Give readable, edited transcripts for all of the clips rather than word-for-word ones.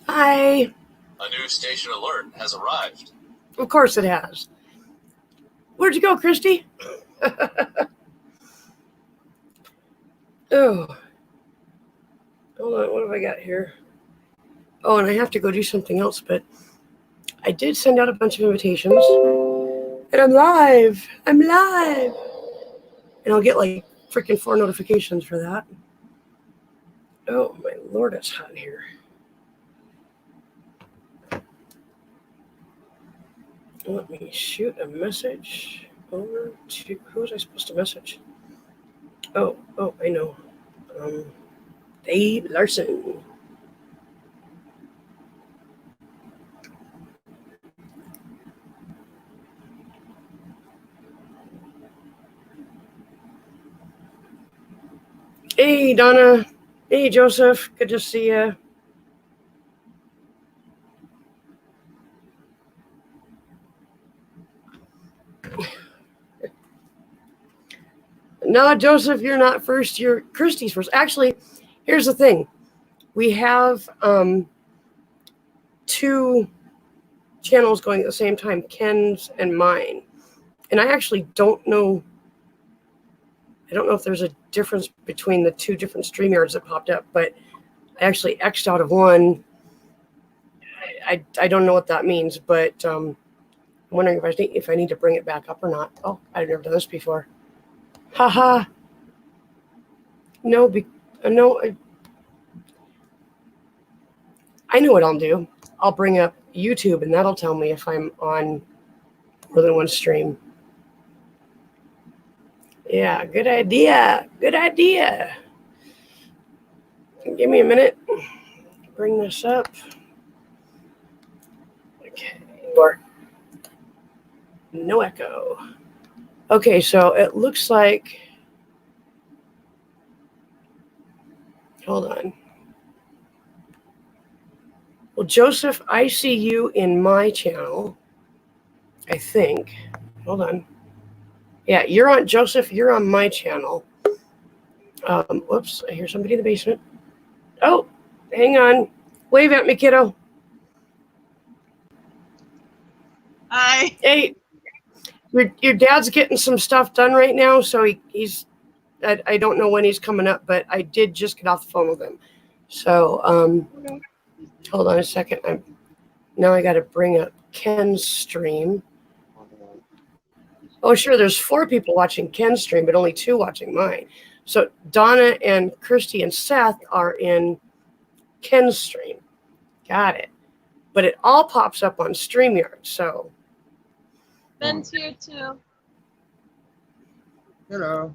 Hi. A new station alert has arrived. Of course it has. Where'd you go, Christy? Oh. Hold on, what have I got here? Oh, and I have to go do something else, but I did send out a bunch of invitations. And I'm live. I'm live. And I'll get like freaking 4 notifications for that. Oh, my Lord, it's hot in here. Let me shoot a message over to, who was I supposed to message? Oh, I know. Dave Larson. Hey, Donna. Hey, Joseph. Good to see you. No, Joseph, you're not first. You're Christy's first. Actually, here's the thing. We have 2 channels going at the same time, Ken's and mine. And I actually don't know. I don't know if there's a difference between the 2 different StreamYards that popped up, but I actually X'd out of one. I don't know what that means, but I'm wondering if I need to bring it back up or not. Oh, I've never done this before. Haha. No, I know what I'll do. I'll bring up YouTube, and that'll tell me if I'm on more than one stream. Yeah, good idea. Good idea. Give me a minute. Bring this up. Okay. No echo. Okay, so it looks like. Hold on. Well, Joseph, I see you in my channel, I think. Hold on. Yeah, you're on, Joseph, you're on my channel. Whoops, I hear somebody in the basement. Oh, hang on. Wave at me, kiddo. Hi. Hey, your dad's getting some stuff done right now, so he's, I don't know when he's coming up, but I did just get off the phone with him. So, hold on a second. Now I got to bring up Ken's stream. Oh, sure, there's 4 people watching Ken's stream, but only 2 watching mine. So Donna and Christy and Seth are in Ken's stream. Got it. But it all pops up on StreamYard, so. Ben's here too. Hello.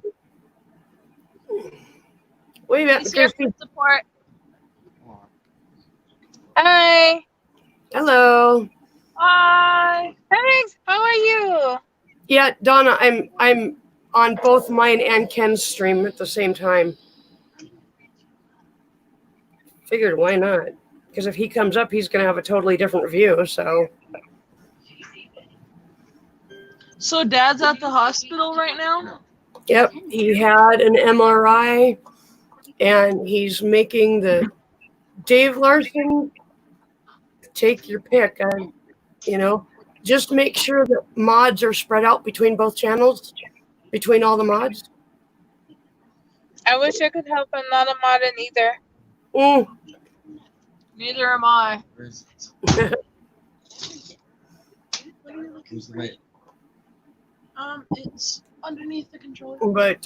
Wave at me, He's here Christy. for support. Hi. Hello. Hi. Thanks. How are you? Yeah, Donna, I'm on both mine and Ken's stream at the same time. Figured, why not? Because if he comes up, he's going to have a totally different view, so. So Dad's at the hospital right now? Yep, he had an MRI, and he's making the Dave Larson, take your pick. Just make sure that mods are spread out between both channels, between all the mods. I wish I could help. I'm not a mod in either. Neither am I. Where's the light? It's underneath the controller. But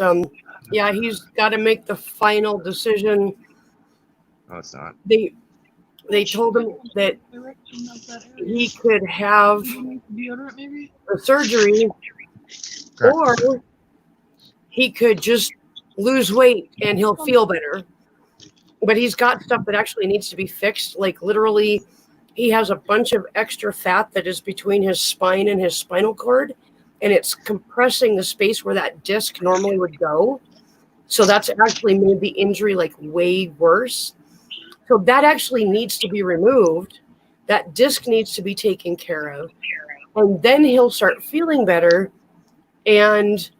yeah, he's got to make the final decision. Oh, it's not. They told him that he could have the surgery, or he could just lose weight and he'll feel better. But he's got stuff that actually needs to be fixed. Like literally, he has a bunch of extra fat that is between his spine and his spinal cord, and it's compressing the space where that disc normally would go. So that's actually made the injury like way worse. So that actually needs to be removed. That disc needs to be taken care of. And then he'll start feeling better. And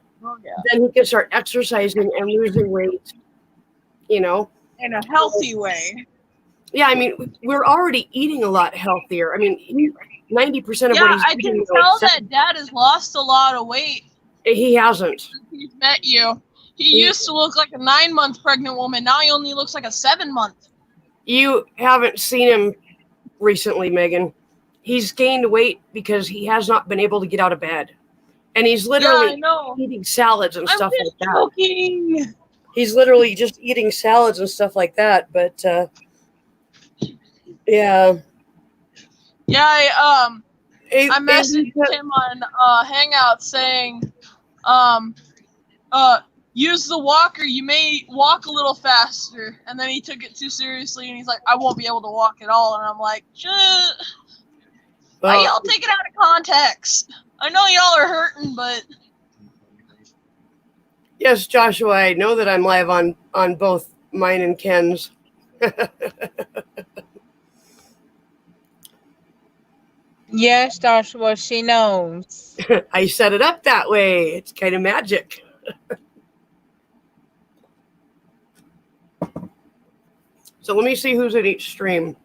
then he can start exercising and losing weight, In a healthy way. Yeah, I mean, we're already eating a lot healthier. I mean, 90% of what Yeah, he's I eating, can like, tell that Dad has lost a lot of weight he hasn't. since he's met you. He He- used to look like a 9-month pregnant woman. Now he only looks like a 7-month. You haven't seen him recently, Megan. He's gained weight because he has not been able to get out of bed. And he's Yeah, literally I know. eating salads and I'm stuff like just that. joking. He's literally just eating salads and stuff like that. But yeah. Yeah, I If messaged him on Hangout saying, use the walker. You may walk a little faster. And then he took it too seriously, and he's like, I won't be able to walk at all. And I'm like, shit. Why y'all take it out of context? I know y'all are hurting, but yes, Joshua, I know that I'm live on both mine and Ken's. Yes, Joshua, she knows. I set it up that way. It's kind of magic. So let me see who's in each stream.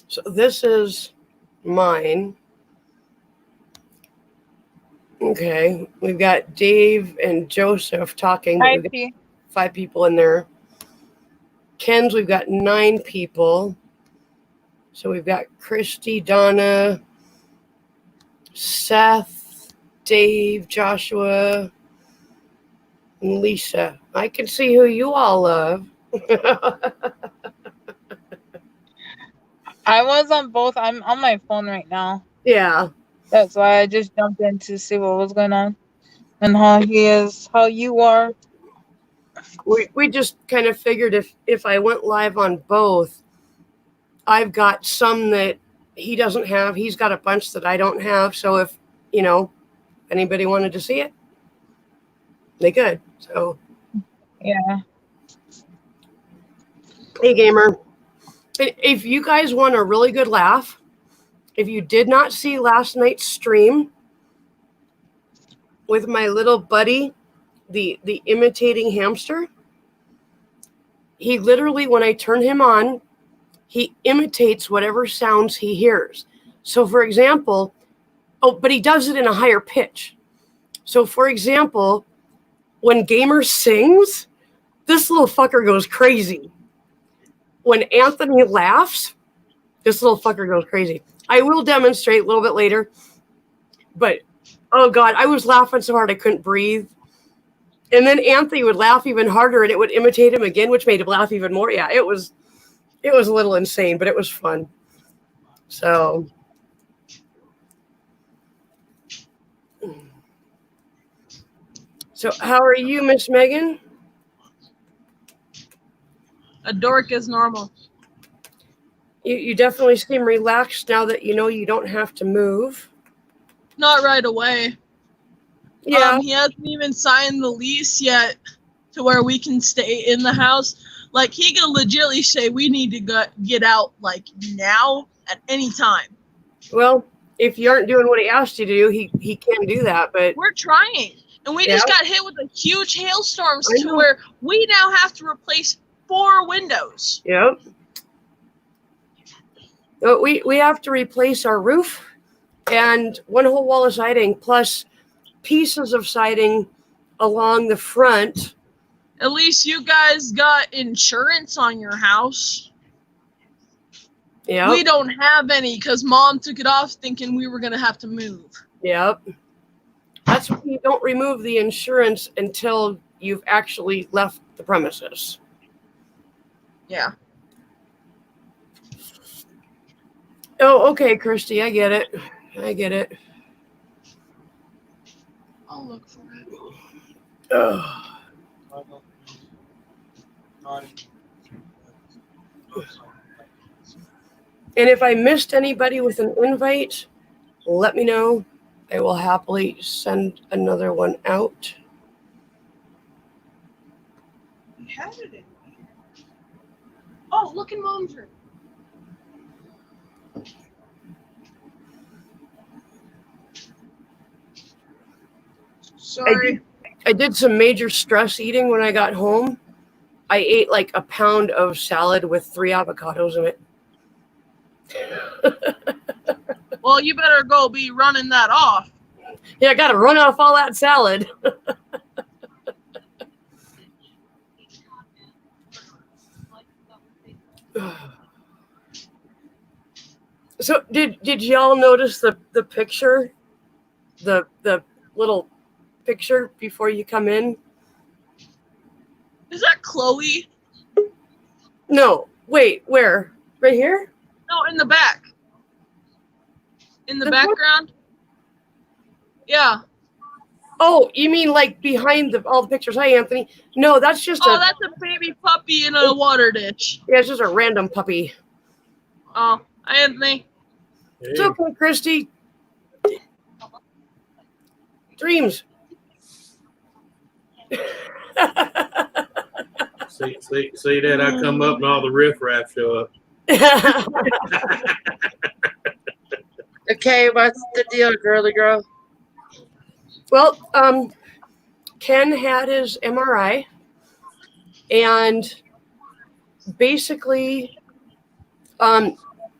So this is mine. Okay, we've got Dave and Joseph talking. But Hi, we've got P. 5 people in there. Ken's, we've got 9 people. So we've got Christy, Donna, Seth, Dave, Joshua, and Lisa. I can see who you all love. I was on both. I'm on my phone right now. Yeah. That's why I just jumped in to see what was going on and how he is, how you are. We just kind of figured if I went live on both, I've got some that he doesn't have. He's got a bunch that I don't have. So if, anybody wanted to see it, they could. So, Yeah. hey, gamer, if you guys want a really good laugh, if you did not see last night's stream with my little buddy, the imitating hamster, he literally, when I turn him on, he imitates whatever sounds he hears. So, for example, but he does it in a higher pitch. So, for example, when Gamer sings, this little fucker goes crazy. When Anthony laughs, this little fucker goes crazy. I will demonstrate a little bit later. But, oh, God, I was laughing so hard I couldn't breathe. And then Anthony would laugh even harder, and it would imitate him again, which made him laugh even more. Yeah, it was a little insane, but it was fun. So, how are you, Miss Megan? a dork is normal. You definitely seem relaxed now that you know you don't have to move. Not right away. Yeah. He hasn't even signed the lease yet to where we can stay in the house. Like, he can legitimately say we need to get out, like, now at any time. Well, if you aren't doing what he asked you to do, he can do that. But we're trying. And we just got hit with a huge hailstorms to where we now have to replace 4 windows. Yep. We have to replace our roof and one whole wall of siding plus pieces of siding along the front. At least you guys got insurance on your house. Yeah. We don't have any because Mom took it off thinking we were going to have to move. Yep. That's why you don't remove the insurance until you've actually left the premises. Yeah. Oh, okay, Christy, I get it. I'll look for it. Ugh. And if I missed anybody with an invite, let me know. I will happily send another one out. We had it in here. Oh, look in Mom's room. Sorry. I did some major stress eating when I got home. I ate like a pound of salad with 3 avocados in it. Well, you better go be running that off. Yeah, I got to run off all that salad. So did y'all notice the picture, the little picture before you come in? Is that Chloe? No, wait, where? Right here? No, in the back. In the This one? background? Yeah. Oh, you mean like behind all the pictures? Hi, Anthony. No, that's just Oh, that's a baby puppy in a water ditch. yeah, it's just a random puppy. Oh, hi, Anthony. It's okay, Christy. Dreams. See that I come up and all the riffraff show up. Okay, what's the deal, girly girl? Well, Ken had his MRI, and basically,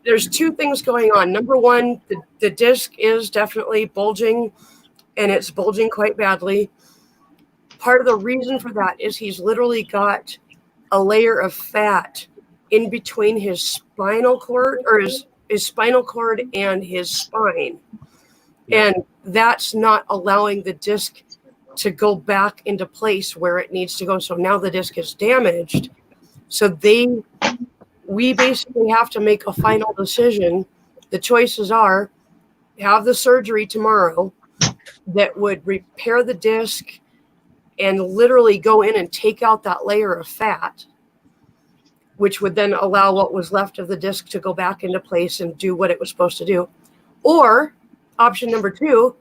there's 2 things going on. Number one, the disc is definitely bulging, and it's bulging quite badly. Part of the reason for that is he's literally got a layer of fat in between his spinal cord, or his spinal cord and his spine. And that's not allowing the disc to go back into place where it needs to go. So now the disc is damaged. So we basically have to make a final decision. The choices are have the surgery tomorrow that would repair the disc and literally go in and take out that layer of fat, which would then allow what was left of the disc to go back into place and do what it was supposed to do. Or option number 2,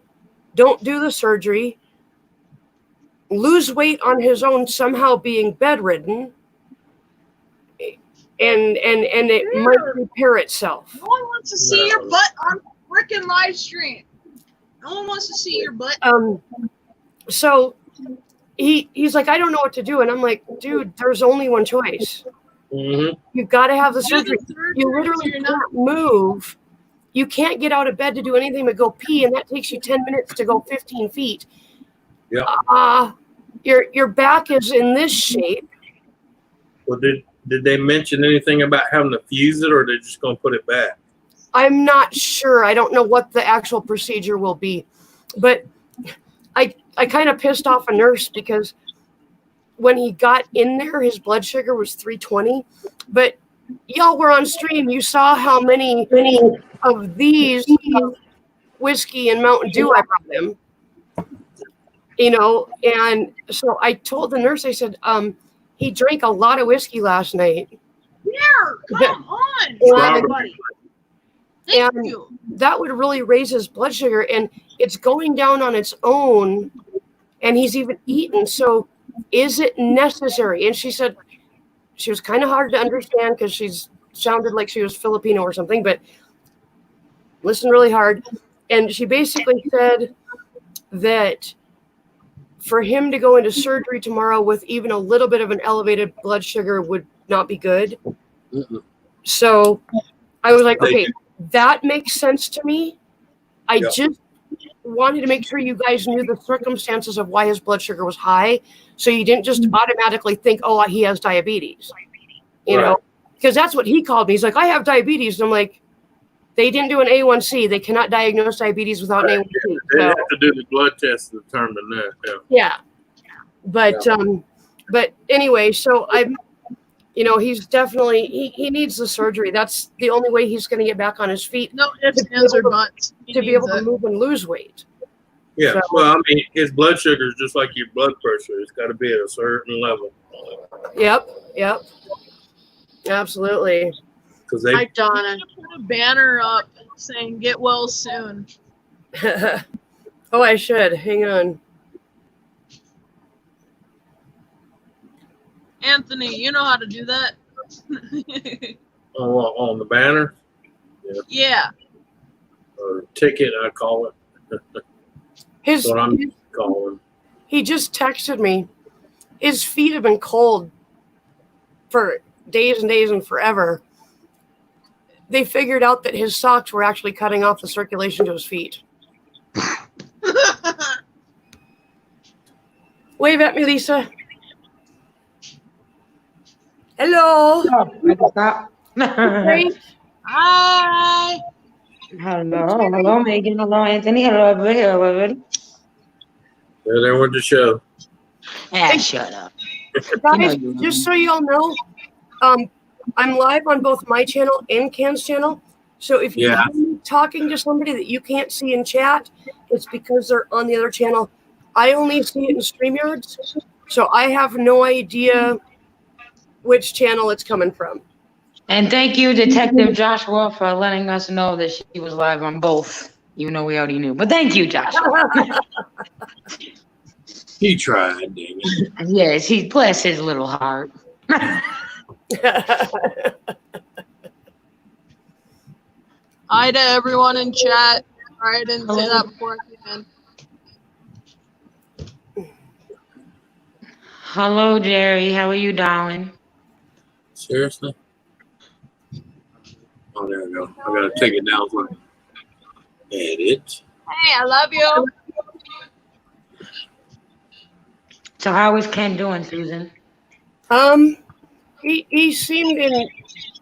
don't do the surgery, lose weight on his own, somehow being bedridden, and it might repair itself. No one wants to see your butt on frickin' live stream. No one wants to see your butt. So he's like, I don't know what to do. And I'm like, dude, there's only one choice. Mm-hmm. You've got to have the Do surgery. the surgery You so literally you're not- can't move. You can't get out of bed to do anything but go pee, and that takes you 10 minutes to go 15 feet. Yeah. Your back is in this shape. Well, did they mention anything about having to fuse it, or are they just going to put it back? I'm not sure. I don't know what the actual procedure will be. But I kind of pissed off a nurse because when he got in there, his blood sugar was 320. But y'all were on stream. You saw how many of these whiskey and Mountain Dew I brought him. And so I told the nurse, I said, he drank a lot of whiskey last night. Here, come on, Yeah. everybody. Thank And you. that would really raise his blood sugar, and it's going down on its own, and he's even eaten. So is it necessary? And she said, she was kind of hard to understand because she's sounded like she was Filipino or something, but listened really hard. And she basically said that for him to go into surgery tomorrow with even a little bit of an elevated blood sugar would not be good. Mm-mm. So I was like, okay, that makes sense to me. I just wanted to make sure you guys knew the circumstances of why his blood sugar was high, so you didn't just automatically think, oh, he has diabetes. You know, because that's what he called me. He's like, I have diabetes. And I'm like, they didn't do an A1C. They cannot diagnose diabetes without an A1C. They have to do the blood test to determine that. Yeah. But anyway, so he's definitely, he needs the surgery. That's the only way he's going to get back on his feet. No ifs, ands, or buts. To be able to move and lose weight. Yeah. So- Well, I mean, his blood sugar is just like your blood pressure. It's got to be at a certain level. Yep. Absolutely. Because they Hi, Donna. Put a banner up saying "Get well soon." Oh, I should. Hang on. Anthony, you know how to do that. on the banner Yeah. or ticket, I call it. His That's what I'm calling. He just texted me. His feet have been cold for days and days and forever, they figured out that his socks were actually cutting off the circulation to his feet. Wave at me, Lisa. Hello. Oh, I can stop. Great. Hi. Hello, Megan. Hello, Anthony. Hello, everybody. Hello, everybody. Yeah, there went the show. Ah, shut up. Guys, just so you all know, I'm live on both my channel and Ken's channel. So if you're talking to somebody that you can't see in chat, it's because they're on the other channel. I only see it in StreamYards, so I have no idea which channel it's coming from. And thank you, Detective Joshua, for letting us know that she was live on both, even though we already knew. But thank you, Joshua. He tried, dang it. Yes, he bless his little heart. Hi to everyone in chat. Sorry I didn't say that before I came in. Hello, Jerry. How are you, darling? Seriously? Oh, there we go. I gotta take it down for edit. Hey, I love you. So how is Ken doing, Susan? He seemed in a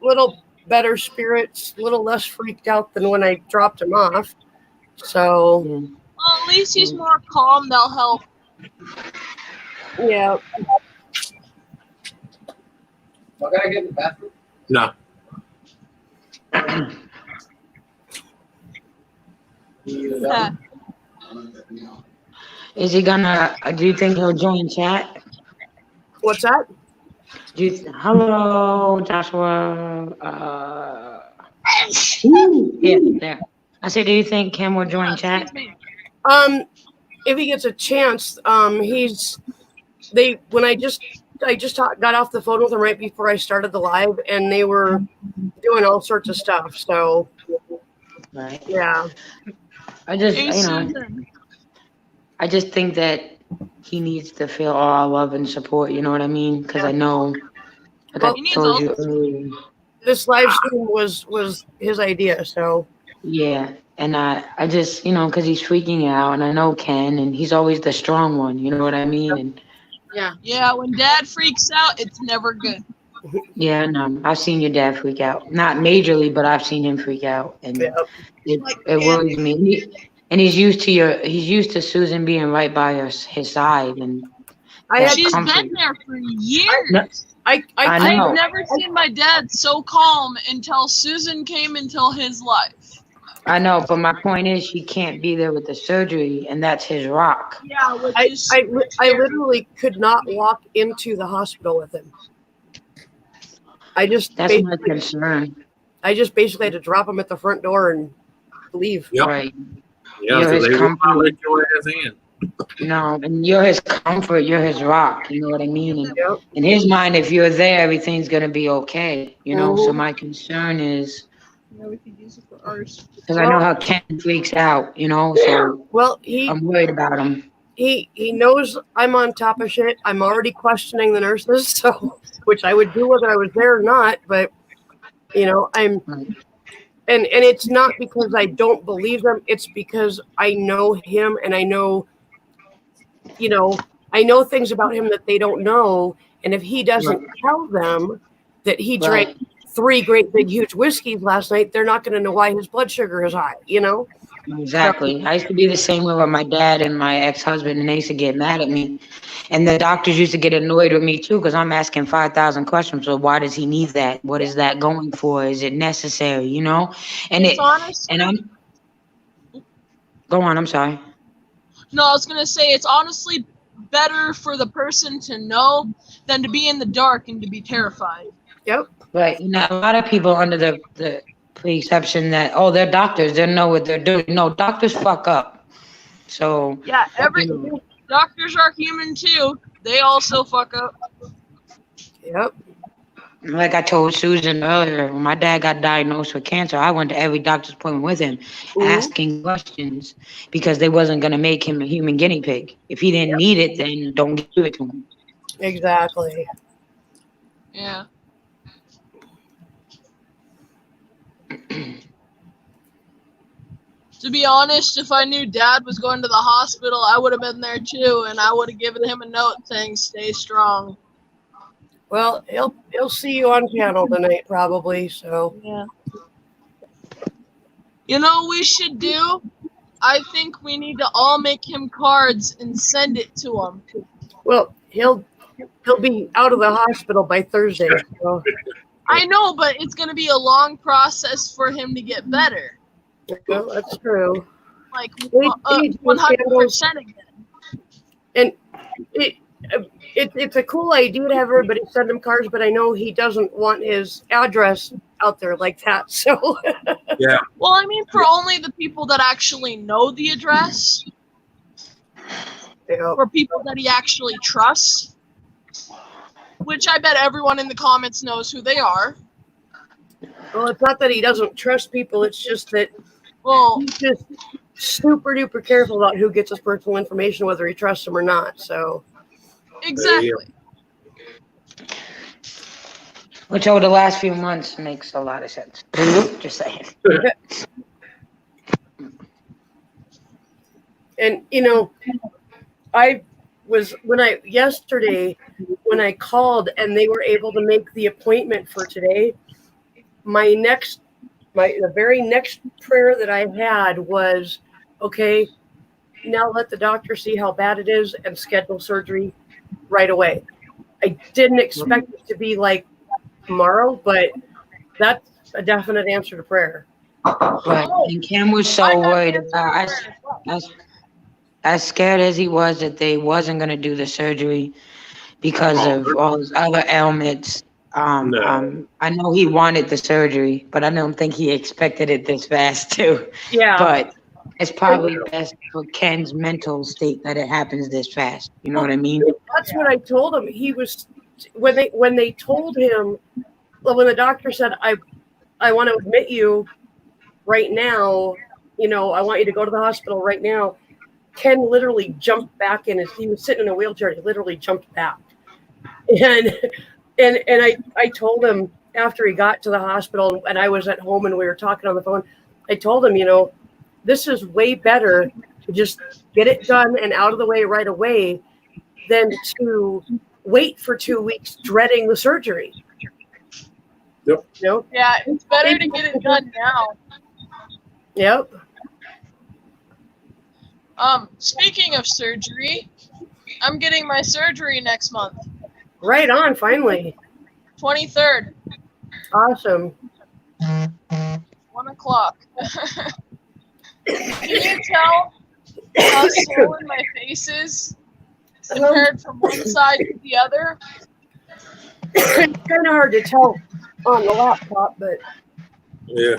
little better spirits, a little less freaked out than when I dropped him off. So, Well, at least he's more calm. They'll help. yeah. I gotta get in the bathroom. No. Yeah. Is he gonna, do you think he'll join chat? What's that? Hello, Joshua. Yeah, there. I said, do you think Ken will join chat? If he gets a chance, when I just got off the phone with him right before I started the live, and they were doing all sorts of stuff. So, Right. yeah. I just, I just think that he needs to feel all our love and support. You know what I mean? Because I know, like I told you earlier. This live stream was his idea. So. Yeah, and I just, because he's freaking out, and I know Ken, and he's always the strong one. You know what I mean? And yeah. When Dad freaks out, it's never good. yeah, no, I've seen your dad freak out. Not majorly, but I've seen him freak out, and it worries me. And he's used to Susan being right by his side, and she's been there for years. I I've never seen my dad so calm until Susan came into his life. I know, but my point is, she can't be there with the surgery, and that's his rock. Yeah, I literally could not walk into the hospital with him. That's my concern. I just basically had to drop him at the front door and leave. Yep. Right. Yeah, so they will not let your ass in. No, and you're his comfort, you're his rock, you know what I mean? And in his mind, if you're there, everything's gonna be okay, So my concern is, because I know how Ken freaks out, so I'm worried about him. He knows I'm on top of shit. I'm already questioning the nurses, so which I would do whether I was there or not, but I'm and it's not because I don't believe them, it's because I know him, and I know things about him that they don't know. And if he doesn't tell them that he drank 3 great big huge whiskeys last night, they're not going to know why his blood sugar is high, Exactly. I used to be the same way with my dad and my ex-husband, and they used to get mad at me. And the doctors used to get annoyed with me too, because I'm asking 5,000 questions. So why does he need that? What is that going for? Is it necessary? And go on. I'm sorry. No, I was gonna say it's honestly better for the person to know than to be in the dark and to be terrified. Yep. Right. A lot of people under the preconception that, they're doctors, they know what they're doing. No, doctors fuck up. So yeah, doctors are human too. They also fuck up. Yep. Like I told Susan earlier, when my dad got diagnosed with cancer, I went to every doctor's appointment with him, asking questions, because they wasn't going to make him a human guinea pig. If he didn't need it, then don't give it to him. Exactly. Yeah. To be honest, if I knew Dad was going to the hospital, I would have been there too, and I would have given him a note saying, "Stay strong." Well, he'll see you on panel tonight probably. So Yeah. You know what we should do? I think we need to all make him cards and send it to him. well he'll be out of the hospital by Thursday. So I know, but it's going to be a long process for him to get better. well, that's true. Like We need to 100% again. And it's a cool idea to have everybody send him cards, but I know he doesn't want his address out there like that. So Yeah. Well, I mean, for only the people that actually know the address, yeah. for people that he actually trusts, which I bet everyone in the comments knows who they are. Well, it's not that he doesn't trust people. It's just that Well, he's just super duper careful about who gets his personal information, whether he trusts them or not. So exactly. Which over the last few months makes a lot of sense. Just saying. And I was yesterday when I called and they were able to make the appointment for today. The very next prayer that I had was, okay, now let the doctor see how bad it is and schedule surgery right away. I didn't expect it to be like tomorrow, but that's a definite answer to prayer. Right. And Kim was so worried about as scared as he was that they wasn't going to do the surgery because of all his other ailments. No. I know he wanted the surgery, but I don't think he expected it this fast too. Yeah. But it's probably best for Ken's mental state that it happens this fast. You know what I mean? That's what I told him. He was when they told him, well, when the doctor said, I want to admit you right now, I want you to go to the hospital right now. Ken literally jumped back he was sitting in a wheelchair. He literally jumped back. And I told him after he got to the hospital and I was at home and we were talking on the phone, I told him, this is way better to just get it done and out of the way right away than to wait for 2 weeks dreading the surgery. Yep. Yeah, it's better to get it done now. Yep. Speaking of surgery, I'm getting my surgery next month. Right on, finally. 23rd, Awesome. 1:00. Can you tell how swollen my face is compared from one side to the other? It's kind of hard to tell on the laptop, but Yeah.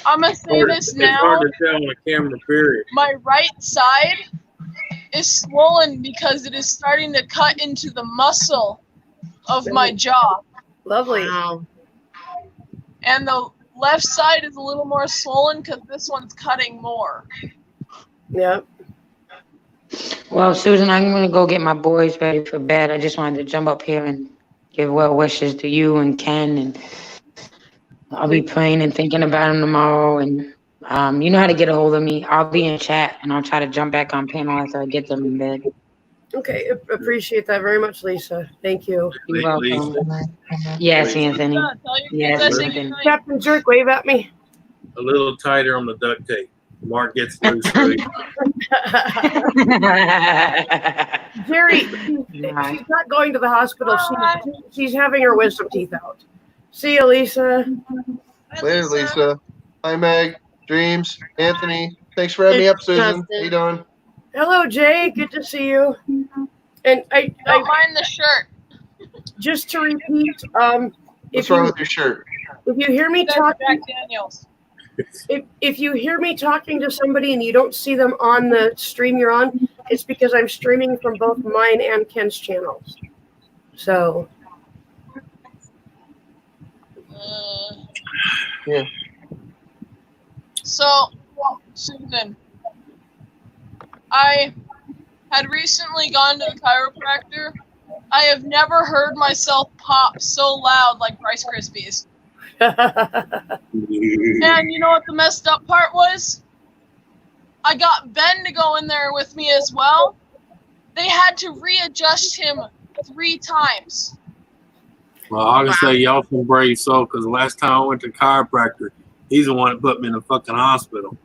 I'm going to say this It's now. hard to tell on a camera, period. My right side is swollen because it is starting to cut into the muscle of my jaw. lovely. And the left side is a little more swollen because this one's cutting more. Yep. Well, Susan, I'm going to go get my boys ready for bed. I just wanted to jump up here and give well wishes to you and Ken. And I'll be praying and thinking about him tomorrow. And you know how to get a hold of me. I'll be in chat and I'll try to jump back on panel after I get them in bed. Okay, appreciate that very much, Lisa. Thank you. You're welcome. Yes, Anthony. Yeah, tell your Yes, kids I say Anthony. goodnight. Captain Jerk, wave at me. A little tighter on the duct tape. Mark gets loose. Right? Jerry, she's not going to the hospital. She's having her wisdom teeth out. See you, Lisa. Later, Lisa. Hi, Meg. Dreams. Anthony. Thanks for having me up, Susan. How you doing? Hello, Jay. Good to see you. And I Don't mind the shirt. just to repeat, What's wrong with your shirt? if you hear me That's talking, Jack Daniels. if you hear me talking to somebody and you don't see them on the stream you're on, it's because I'm streaming from both mine and Ken's channels. So Yeah. So, Susan, I had recently gone to the chiropractor. I have never heard myself pop so loud like Rice Krispies. And you know what the messed up part was? I got Ben to go in there with me as well. They had to readjust him 3 times. Well, I can say y'all some brave soul because the last time I went to chiropractor, he's the one that put me in the fucking hospital.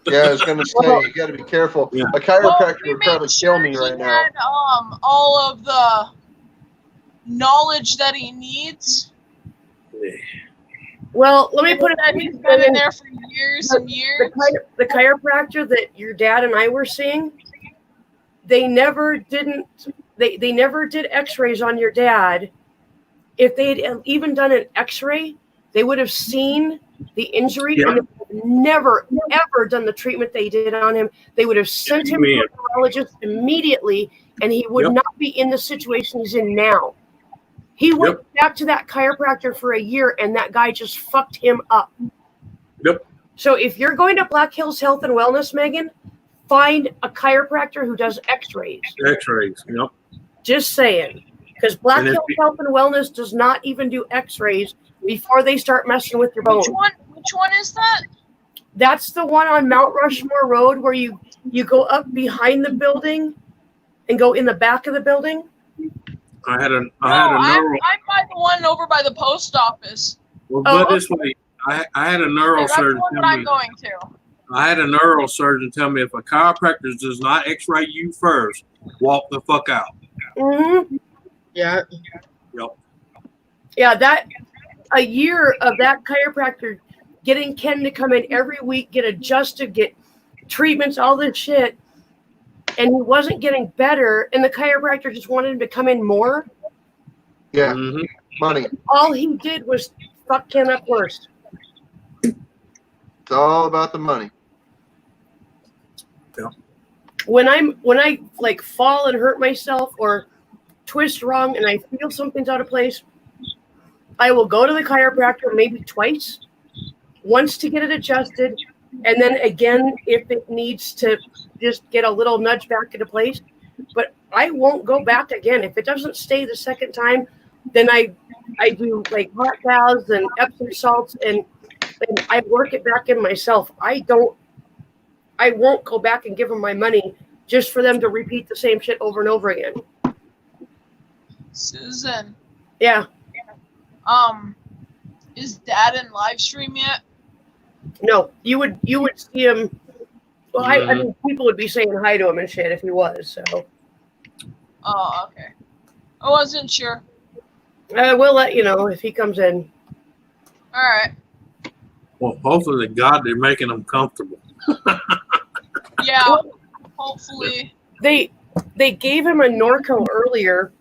Yeah, I was gonna say you got to be careful. Yeah. A chiropractor we would probably made kill me sure right he now. had, all of the knowledge that he needs. Well, let me put it That he's been in there for years and years. the chiropractor that your dad and I were seeing, they never did x-rays on your dad. If they had even done an x-ray, they would have seen the injury and they would have never, ever done the treatment they did on him. They would have sent him to a neurologist immediately, and he would not be in the situation he's in now. He went back to that chiropractor for a year, and that guy just fucked him up. Yep. So if you're going to Black Hills Health and Wellness, Megan, find a chiropractor who does x-rays. X-rays, yep. Just saying. Because Black Hills Health and Wellness does not even do x-rays before they start messing with your bones. Which one is that? That's the one on Mount Rushmore Road where you go up behind the building and go in the back of the building. I had a neural. I'm by the one over by the post office. Well, put it this way, I had a neurosurgeon. That's the one that I'm going to. I had a neurosurgeon tell me if a chiropractor does not x-ray you first, walk the fuck out. Mm-hmm. Yeah. Yep. Yeah, that a year of that chiropractor getting Ken to come in every week, get adjusted, get treatments, all this shit, and he wasn't getting better, and the chiropractor just wanted him to come in more. Yeah, money. All he did was fuck Ken up worse. It's all about the money. Yeah. When I like fall and hurt myself or twist wrong and I feel something's out of place, I will go to the chiropractor maybe twice, once to get it adjusted, and then again if it needs to just get a little nudge back into place. But I won't go back again. If it doesn't stay the second time, then I do like hot baths and Epsom salts and I work it back in myself. I won't go back and give them my money just for them to repeat the same shit over and over again. Susan. Yeah. Is Dad in live stream yet? No, you would see him. Well, I mean, people would be saying hi to him and shit if he was. So. Oh, okay. I wasn't sure. We'll let you know if he comes in. All right. Well, hopefully, God, they're making them comfortable. Yeah. Hopefully. They gave him a Norco earlier,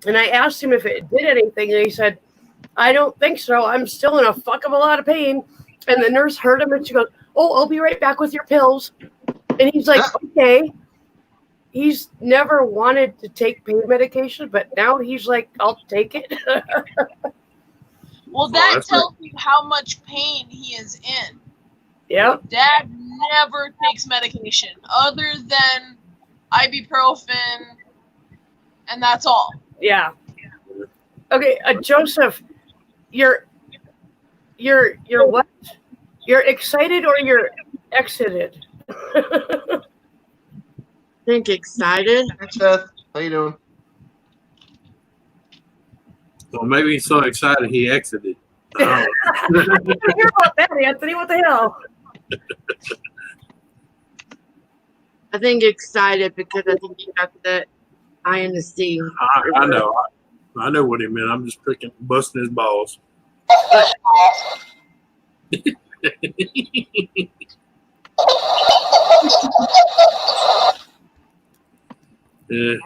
and I asked him if it did anything, and he said, "I don't think so. I'm still in a fuck of a lot of pain." And the nurse heard him, and she goes, "Oh, I'll be right back with your pills." And he's like, "Okay." He's never wanted to take pain medication, but now he's like, "I'll take it." Well, that tells you how much pain he is in. Yeah. Dad never takes medication other than ibuprofen, and that's all. Yeah. Okay, Joseph, you're what? You're excited or you're exited? Think excited. Hey, Seth, how you doing? So maybe he's so excited he exited. I didn't hear about that, Anthony. What the hell? I think excited because I think you got that eye in the sea. I know. I know what he meant. I'm just busting his balls. Yeah.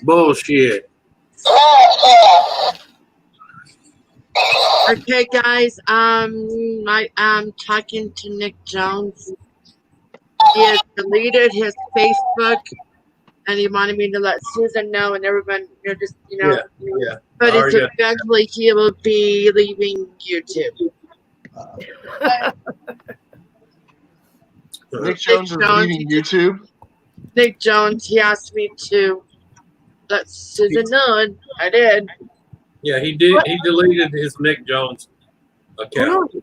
Bullshit. Okay, guys. I'm talking to Nick Jones. He has deleted his Facebook, and he wanted me to let Susan know and everyone, Yeah. But Alright, yeah. eventually he will be leaving YouTube. Nick Jones is leaving YouTube. Nick Jones, he asked me to let Susan know, and I did. Yeah, he did. He deleted his Nick Jones account.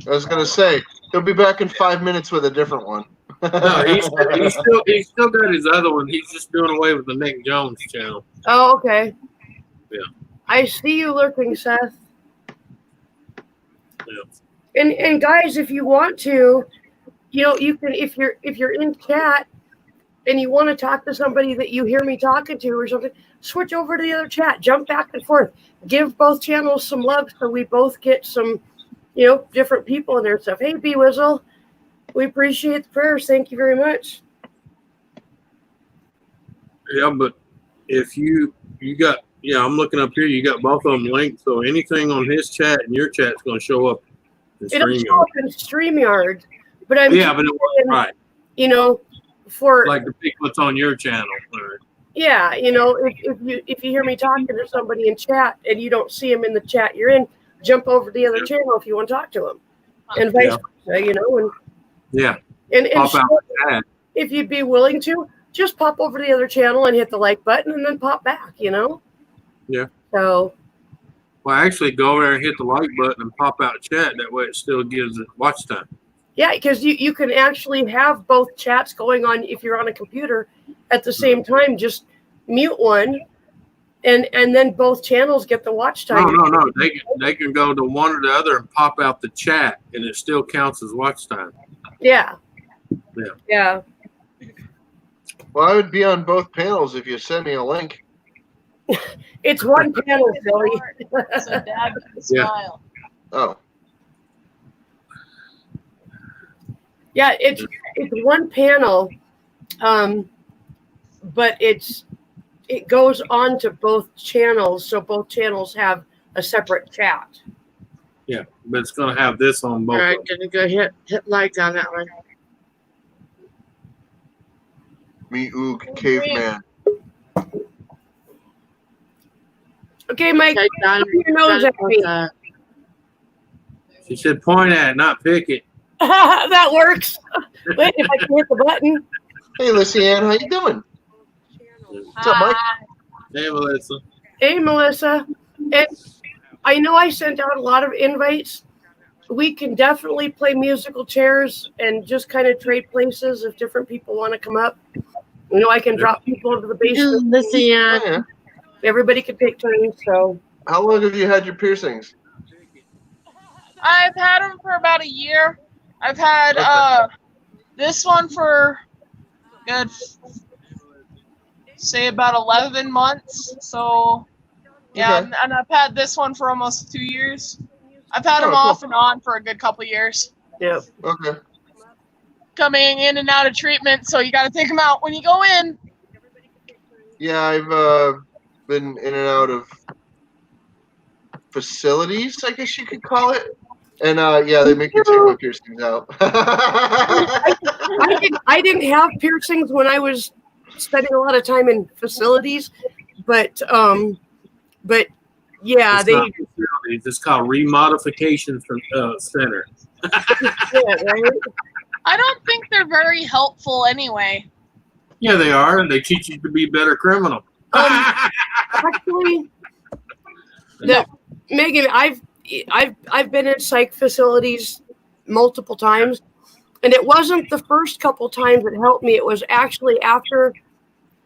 I was gonna say he'll be back in 5 minutes with a different one. No, he's still got his other one. He's just doing away with the Nick Jones channel. Oh, okay. Yeah. I see you lurking, Seth. Yeah. And guys, if you want to, you can if you're in chat and you want to talk to somebody that you hear me talking to or something, switch over to the other chat, jump back and forth, give both channels some love so we both get some, different people in there and stuff. Hey, B Wizzle, we appreciate the prayers. Thank you very much. Yeah, but if you got, I'm looking up here. You got both of them linked, so anything on his chat and your chat's going to show up in It'll show up in StreamYard, but but it was right. For like the people that's on your channel. Right. Yeah, if you hear me talking to somebody in chat and you don't see them in the chat you're in, jump over to the other channel if you want to talk to them, and vice versa, and Pop out the chat. if you'd be willing to, just pop over to the other channel and hit the like button and then pop back, Yeah. So. Well, actually, go over there and hit the like button and pop out chat. That way, it still gives it watch time. Yeah, because you can actually have both chats going on if you're on a computer at the same time. Just mute one, and then both channels get the watch time. No. They can go to one or the other and pop out the chat, and it still counts as watch time. Yeah. Well, I would be on both panels if you send me a link. It's one panel, Philly. So Dad can smile. Oh. Yeah, it's one panel, but it goes on to both channels, so both channels have a separate chat. Yeah, but it's going to have this on both. All right, gonna go hit like on that one. Me ook caveman. Okay, Mike, Okay, done. put your nose at me. She said point at it, not pick it. That works. Wait, if I can hit the button. Hey, Lucianne, how you doing? What's up, Mike? Hey, Melissa. Hey, Melissa. And I know I sent out a lot of invites. We can definitely play musical chairs and just kind of trade places if different people want to come up. I can drop people into the basement. Lucianne. Yeah. Everybody can take turns. So. How long have you had your piercings? I've had them for about a year. I've had this one for good, say about 11 months. So yeah, Okay. and I've had this one for almost 2 years. I've had them off and on for a good couple of years. Yeah. Okay. Coming in and out of treatment, so you got to take them out when you go in. Yeah, I've been in and out of facilities, I guess you could call it. And yeah, they make you take my piercings out. I didn't have piercings when I was spending a lot of time in facilities, but yeah, It's not facilities. It's called remodification center. right? I don't think they're very helpful anyway. Yeah, they are. They teach you to be a better criminal. Actually, Megan, I've been in psych facilities multiple times, and it wasn't the first couple times that helped me. It was actually after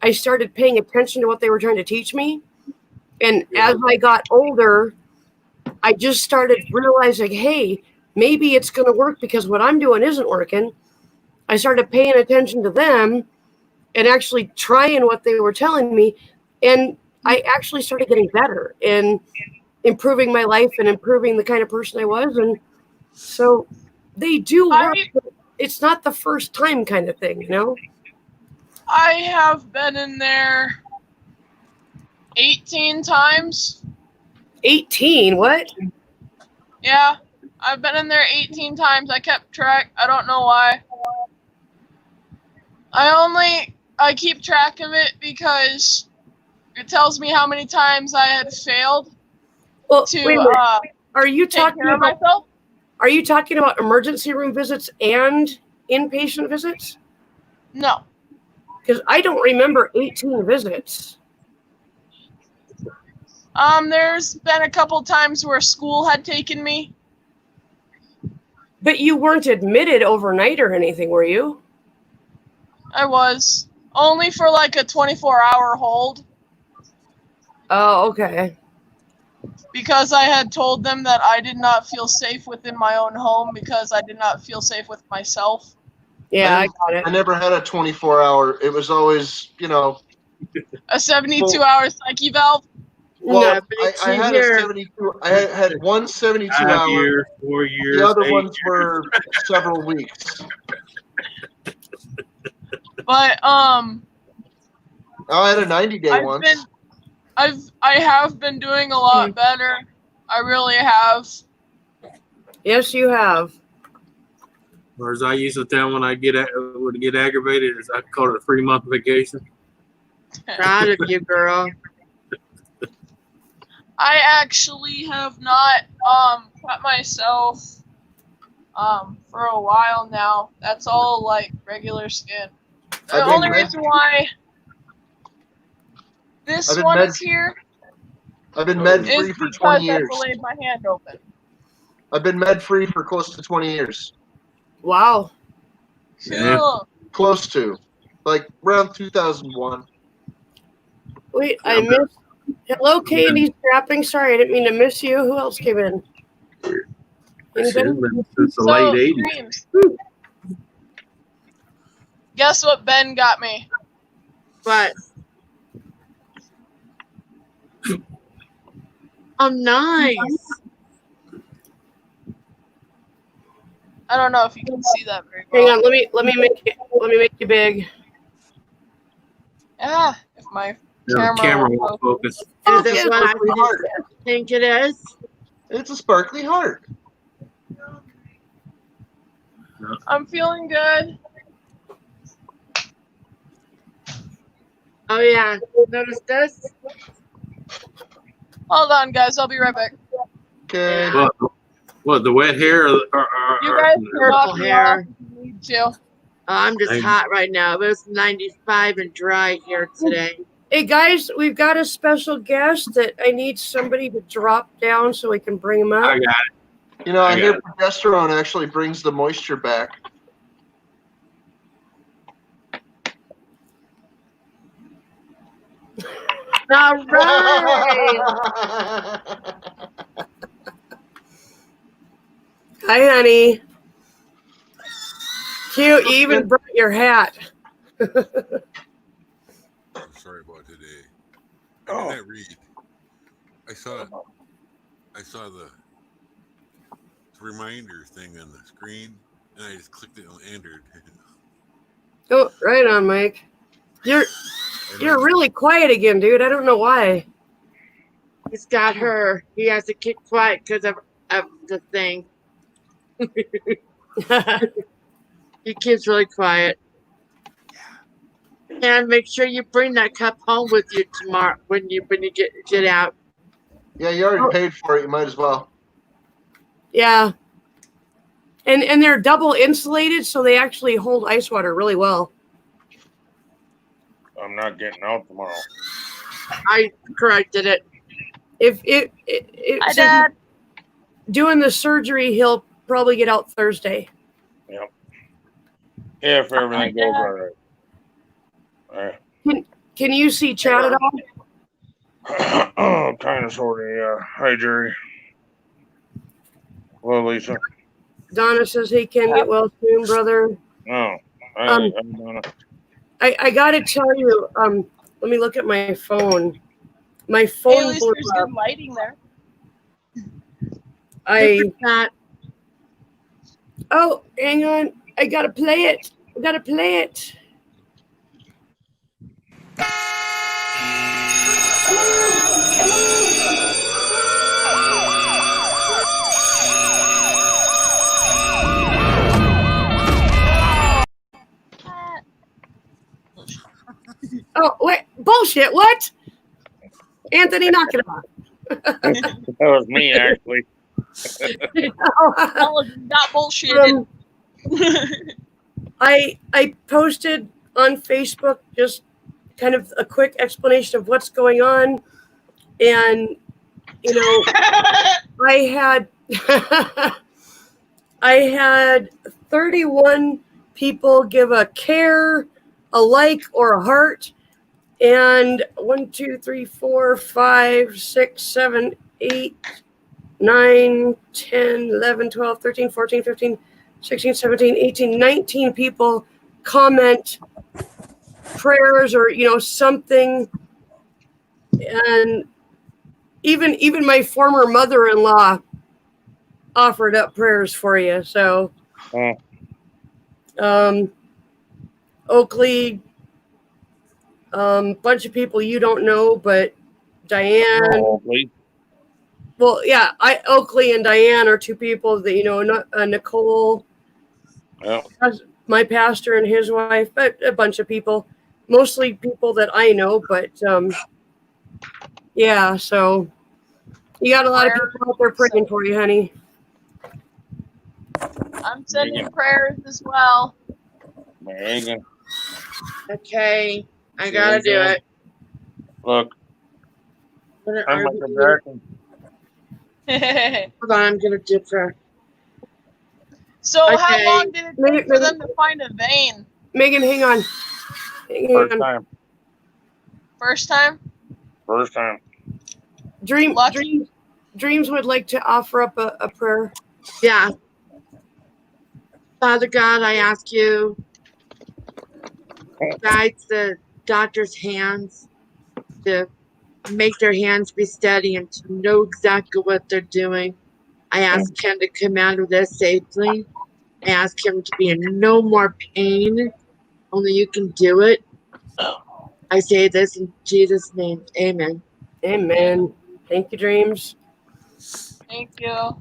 I started paying attention to what they were trying to teach me, and as I got older, I just started realizing, hey, maybe it's going to work because what I'm doing isn't working. I started paying attention to them and actually trying what they were telling me, and I actually started getting better and improving my life and improving the kind of person I was. And so they do work. It's not the first time kind of thing, I have been in there 18 times. 18? What? Yeah, I've been in there 18 times. I kept track. I don't know why. I keep track of it because it tells me how many times I had failed to are you take talking care of about myself. Are you talking about emergency room visits and inpatient visits? No. Because I don't remember 18 visits. There's been a couple times where school had taken me. But you weren't admitted overnight or anything, were you? I was. Only for like a 24-hour hold. Oh, okay. Because I had told them that I did not feel safe within my own home because I did not feel safe with myself. Yeah, I got it. I never had a 24-hour. It was always, A 72-hour psyche valve. Well, No, but I had a 72. I had one 72 5 hour. years, 4 years. The other 8 ones years. were several weeks. But I had a 90-day once. I have been doing a lot better. I really have. Yes, you have. Or as I used to tell when I would get aggravated, is I call it a 3-month vacation. Proud of you, girl. I actually have not cut myself for a while now. That's all like regular skin. The only reason why this one is here I've been med is free for because 20 I years. laid my hand open. I've been med free for close to 20 years. Wow. Cool. Close to, like around 2001. Wait, I missed. Hello, Candy Strapping. Sorry, I didn't mean to miss you. Who else came in? It's Anybody? been since the late 80s. Dreams. Guess what Ben got me? But nice. I don't know if you can see that very Hang well. on, let me make you big. Yeah, if my The camera won't focus. Is Focus. it what I think it is? It's a sparkly heart. I'm feeling good. Oh yeah. Notice this? Hold on, guys. I'll be right back. Okay. What, the wet hair? You guys can Purple knock me hair. off if you need to. I'm just hot right now. But it's 95 and dry here today. Hey guys, we've got a special guest that I need somebody to drop down so we can bring him up. I got it. You know, I I hear got progesterone actually brings the moisture back. All right. Hi, honey. Cute. You even brought your hat. I'm sorry about today. I did not read. I saw the reminder thing on the screen, and I just clicked it and entered. Oh, right on, Mike. You're really quiet again, dude. I don't know why. He's got her. He has to keep quiet because of the thing. He keeps really quiet. And make sure you bring that cup home with you tomorrow when you get out. Yeah, you already paid for it. You might as well. Yeah. And they're double insulated, so they actually hold ice water really well. I'm not getting out tomorrow. I corrected it. If Hi, Dad. doing the surgery, he'll probably get out Thursday. Yep. If everything goes all right. Can you see chat at all? Oh, kind of, sort of, yeah. Hi, Jerry. Hello, Lisa. Donna says he can get well soon, brother. No. I gotta tell you, let me look at my phone. My Hey, at phone least blew there's up. good lighting there. Oh, hang on. I gotta play it. Oh, wait. Bullshit. What? Anthony, knock it off. That was me, actually. All of you got bullshitted. I posted on Facebook just kind of a quick explanation of what's going on. And, you know, I had 31 people give a care, a like, or a heart. And 1, 2, 3, 4, 5, 6, 7, 8, 9, 10, 11, 12, 13, 14, 15, 16, 17, 18, 19 people comment prayers or, you know, something. And even my former mother-in-law offered up prayers for you. So, Oakley, bunch of people you don't know, but Diane. Oakley. Well, yeah, Oakley and Diane are two people that, you know, Nicole, my pastor and his wife, but a bunch of people, mostly people that I know, but yeah, so you got a lot of people out there praying for you, honey. I'm sending prayers as well. Megan. Okay, I gotta do it. Look, I'm like a American. Hold on, I'm gonna do prayer. So Okay. how long did it take for them to find a vein? Megan, hang on. First time. First time? First time. Dreams would like to offer up a prayer. Yeah. Father God, I ask you, guide the doctor's hands to make their hands be steady and to know exactly what they're doing. I ask him to come out of this safely. I ask him to be in no more pain. Only you can do it. I say this in Jesus' name. Amen. Amen. Thank you, Dreams. Thank you.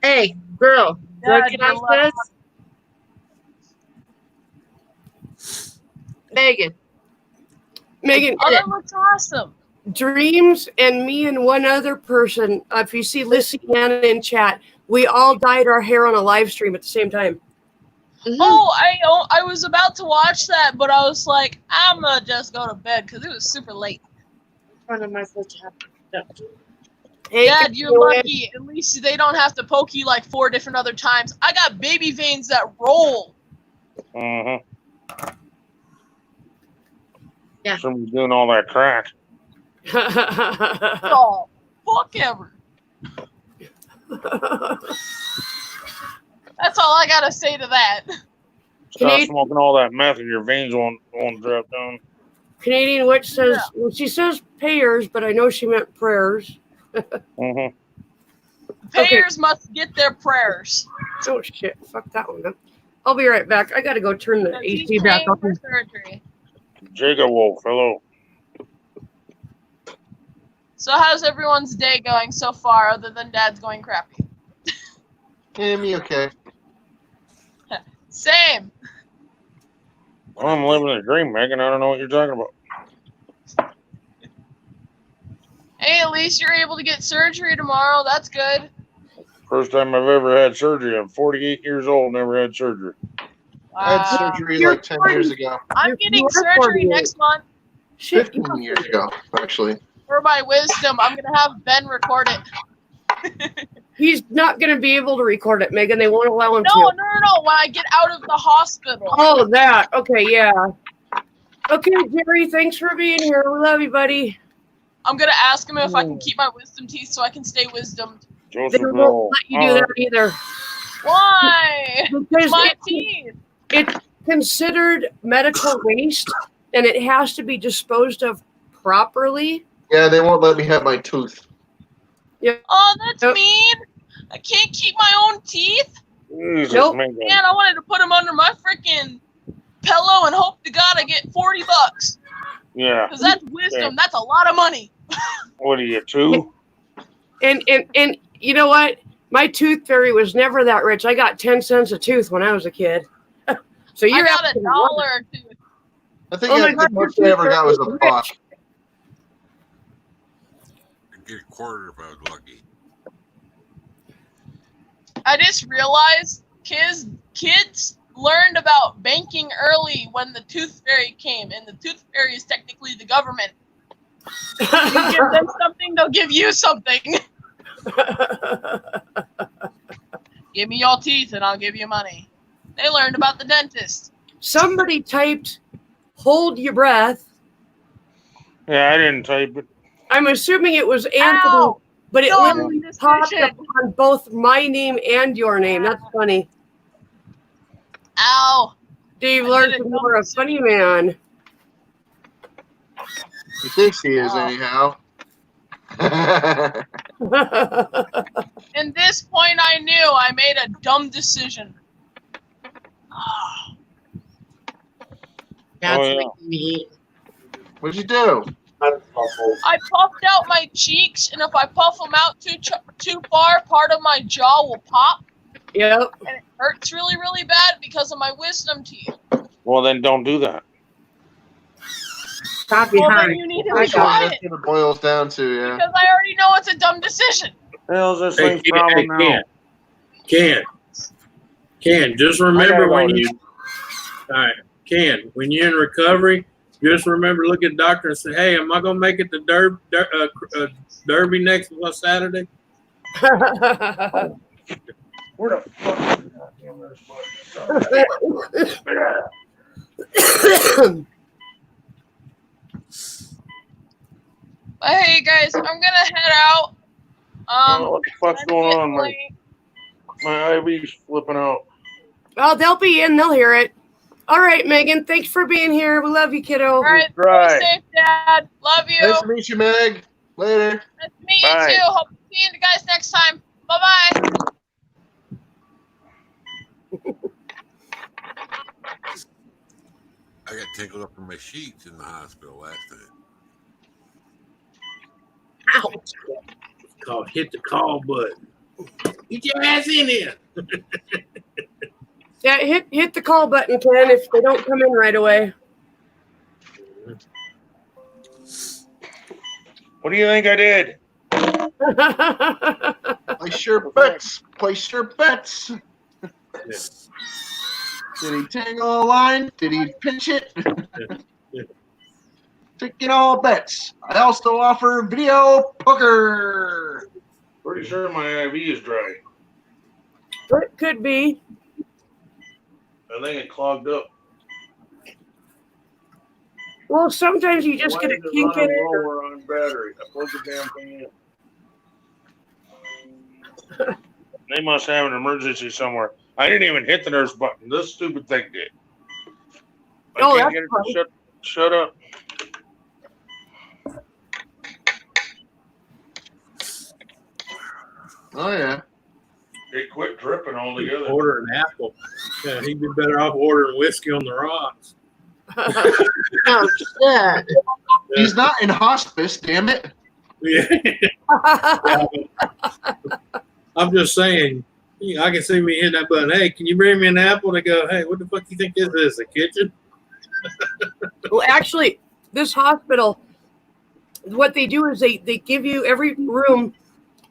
Hey, girl, Dad, recognize you're this? Megan. Oh, that looks awesome. Dreams and me and one other person, if you see Lissy Anna in chat, we all dyed our hair on a live stream at the same time. Oh, I was about to watch that, but I was like, I'm gonna just go to bed because it was super late. Which one am I supposed to have? Hey, Dad, you're lucky. At least they don't have to poke you like 4 different other times. I got baby veins that roll. Yeah. Somebody's doing all that crack. Oh, fuck ever. That's all I gotta say to that. Stop smoking all that meth and your veins won't drop down. Canadian Witch says, well, she says prayers, but I know she meant prayers. Payers must get their prayers. Oh, shit. Fuck that one. I'll be right back. I got to go turn the AC back on. For surgery. Jacob Wolf, hello. So how's everyone's day going so far, other than Dad's going crappy? Me okay. Same. Well, I'm living a dream, Megan. I don't know what you're talking about. Hey, at least you're able to get surgery tomorrow. That's good. First time I've ever had surgery. I'm 48 years old, never had surgery. I had surgery like 10 years ago. I'm getting surgery next month. 15 years ago, actually. For my wisdom, I'm going to have Ben record it. He's not going to be able to record it, Megan. They won't allow him to. No. When I get out of the hospital. Oh, that. Okay, yeah. Okay, Jerry, thanks for being here. We love you, buddy. I'm going to ask him if I can keep my wisdom teeth so I can stay wisdomed. They won't let you do that either. Why? Because my teeth. It's considered medical waste, and it has to be disposed of properly. Yeah, they won't let me have my tooth. Yeah. Oh, that's mean. I can't keep my own teeth. Nope. Man, I wanted to put them under my freaking pillow and hope to God I get $40. Yeah. Because that's wisdom. That's a lot of money. What are you, 2? And you know what? My tooth fairy was never that rich. I got 10 cents a tooth when I was a kid. So you're I got $1 a tooth. I think the most I ever got was a buck. I'd get a quarter if I was lucky. I just realized kids learned about banking early when the tooth fairy came, and the tooth fairy is technically the government. You give them something, they'll give you something. Give me your teeth and I'll give you money. They learned about the dentist. Somebody typed, "Hold your breath." Yeah, I didn't type it. I'm assuming it was Anthony, Ow! but it Dumb literally popped up decision. on both my name and your name. That's funny. Ow! Dave I learned did a from dumb you a funny man. He thinks he is, Oh. anyhow. In this point, I knew I made a dumb decision. That's Oh, yeah. making me eat. What'd you do? I puffed out my cheeks, and if I puff them out too far, part of my jaw will pop, Yep. and it hurts really, really bad because of my wisdom teeth. Well, then don't do that. Stop Well, behind. then you need to That's try what it, it boils down to, yeah. because I already know it's a dumb decision. The hell's this Hey, thing's problem now? Ken, just remember when you, all right, Ken, when you're in recovery, just remember, look at the doctor and say, "Hey, am I gonna make it to Derby next Saturday?" Where the fuck is that? But hey, guys, I'm gonna head out. What the fuck's going on? My IV's flipping out. Well, they'll be in. They'll hear it. All right, Megan. Thanks for being here. We love you, kiddo. All right, Right. stay safe, Dad. Love you. Nice to meet you, Meg. Later. Nice to meet Bye. you too. Hope to see you guys next time. Bye-bye. I got tangled up in my sheets in the hospital last night. Ouch. Called hit the call button. Get your ass in here. Yeah, hit the call button, Ken, if they don't come in right away. What do you think I did? Place your bets. Place your bets. Did he tangle a line? Did he pinch it? Taking all bets. I also offer video poker. Pretty sure my IV is dry. It could be. I think it clogged up. Well, sometimes you just Why get a is it kink in running it. lower on battery? I plugged the damn thing in. They must have an emergency somewhere. I didn't even hit the nurse button. This stupid thing did. I Oh, can't that's get it funny. to shut up. Oh, yeah. It quit dripping altogether. Order an apple. Yeah, he'd be better off ordering whiskey on the rocks. Oh, shit. He's not in hospice, damn it. Yeah. I'm just saying, I can see me hitting that button. Hey, can you bring me an apple? They go, hey, what the fuck you think this is? A kitchen? Well, actually, this hospital, what they do is they give you every room,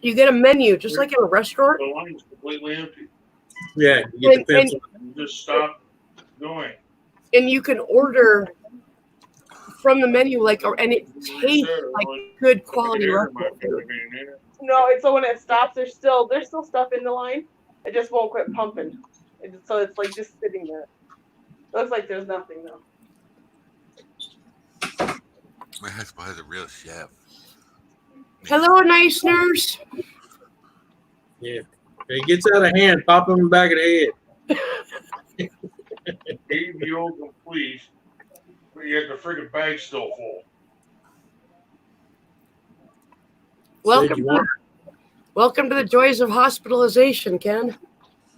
you get a menu, just like in a restaurant. The line's completely empty. Yeah, you get the pencil. You just stop going. And you can order from the menu, and it tastes like good quality restaurant food. No, it's so when it stops, there's still stuff in the line. It just won't quit pumping. So it's like just sitting there. Looks like there's nothing though. My husband has a real chef. Hello, nice nurse. Yeah. If it gets out of hand, pop him in the back of the head. Gave you open, please. But you had the friggin' bag still full. Welcome to the joys of hospitalization, Ken.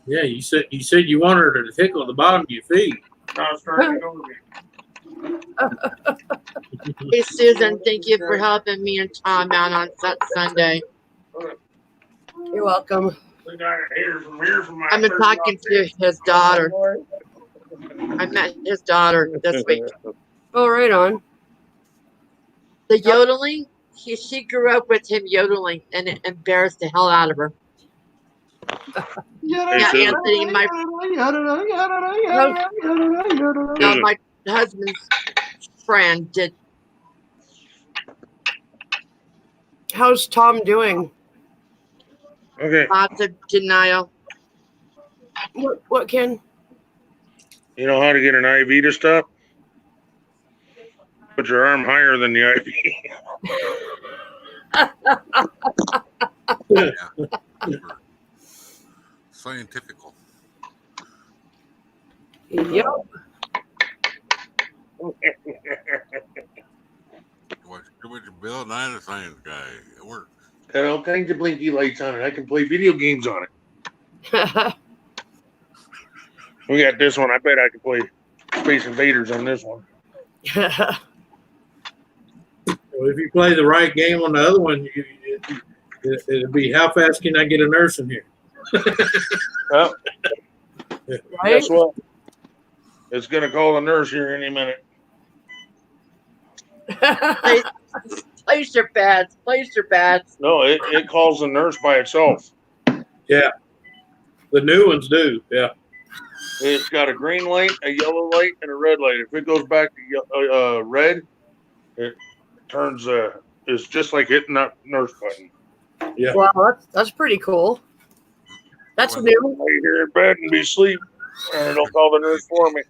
Yeah, you said you wanted her to tickle the bottom of your feet. Now it's starting to go again. Hey, Susan, thank you for helping me and Tom out on Sunday. You're welcome. I've been talking to his daughter. I met his daughter this week. Oh, right on. The yodeling, she grew up with him yodeling, and it embarrassed the hell out of her. Yeah, Anthony, my husband's friend did How's Tom doing? Okay. Lots of denial. What Ken? You know how to get an IV to stop? Put your arm higher than the IV. Scientifical. Yep. Watch too much Bill Nye the Science Guy. It works. Got all kinds of blinky lights on it. I can play video games on it. We got this one. I bet I could play Space Invaders on this one. Well, if you play the right game on the other one, it'll be how fast can I get a nurse in here? Well, Right? guess what? It's going to call the nurse here any minute. Place your bets. Place your bets. No, it calls the nurse by itself. Yeah. The new ones do. Yeah. It's got a green light, a yellow light, and a red light. If it goes back to red, it turns. It's just like hitting that nurse button. Yeah. Wow, that's pretty cool. That's new. Lay here in bed and be asleep, and it'll call the nurse for me.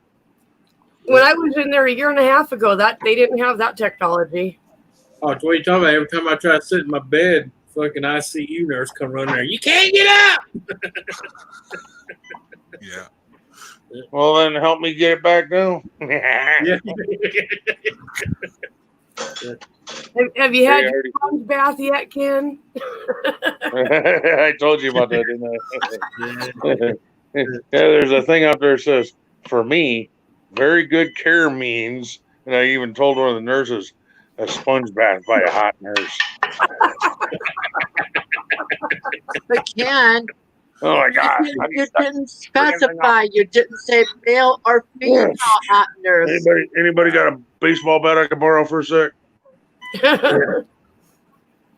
When I was in there a year and a half ago, that they didn't have that technology. Oh, what are you talking about? Every time I try to sit in my bed, fucking ICU nurse come running there. You can't get up. Yeah. Well, then help me get it back down. Yeah. Have you had your sponge bath yet, Ken? I told you about that, didn't I? Yeah, there's a thing out there that says, for me, very good care means, and I even told one of the nurses, a sponge bath by a hot nurse. But Ken, Oh my God. you didn't specify. You didn't say male or female hot nurse. Anybody got a baseball bat I can borrow for a sec?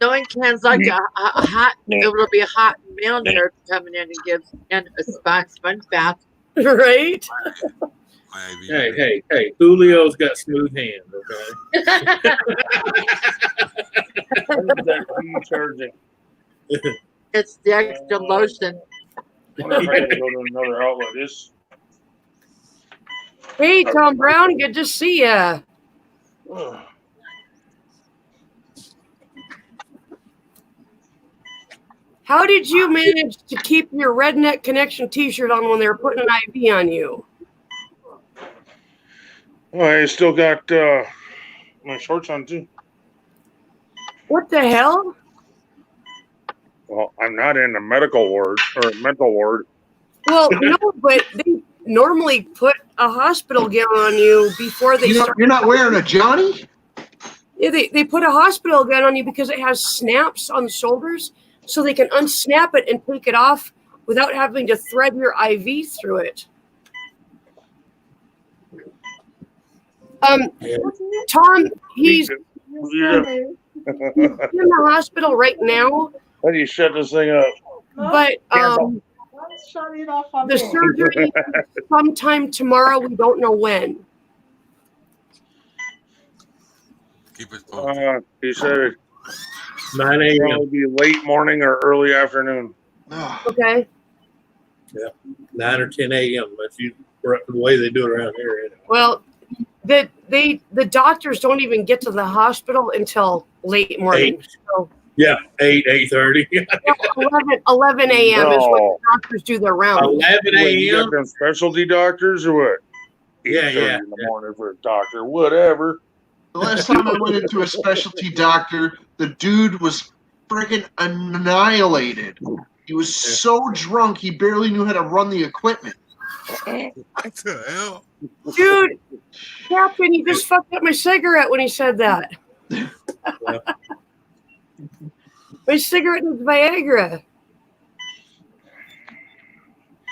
Knowing Ken's like a hot, it will be a hot male nurse coming in and gives Ken a sponge bath. Right? Hey. Julio's got smooth hands, okay? Charging. It's the extra lotion. I wonder if I gotta go to another outlet. This. Hey, Tom Brown, good to see ya. How did you manage to keep your Redneck Connection T-shirt on when they were putting an IV on you? Well, I still got my shorts on too. What the hell? Well, I'm not in the medical ward or mental ward. Well, no, but they normally put a hospital gown on you before they start. You're not wearing a Johnny? Yeah, they put a hospital gown on you because it has snaps on the shoulders, so they can unsnap it and take it off without having to thread your IV through it. Tom, he's in the hospital right now. How do you shut this thing up? But the surgery sometime tomorrow. We don't know when. Keep it posted. He said it 9 a.m. It'll be late morning or early afternoon. Okay. Yeah, 9 or 10 a.m. That's the way they do it around here. Well, the doctors don't even get to the hospital until late morning. 8. So Yeah, 8:30. 11 a.m. is when No. the doctors do their rounds. 11 You got a.m. them specialty doctors or what? Yeah, 8:30 yeah. in the morning for a doctor, whatever. The last time I went into a specialty doctor, the dude was freaking annihilated. He was so drunk, he barely knew how to run the equipment. What the hell? Dude, Captain, he just fucked up my cigarette when he said that. My cigarette is Viagra.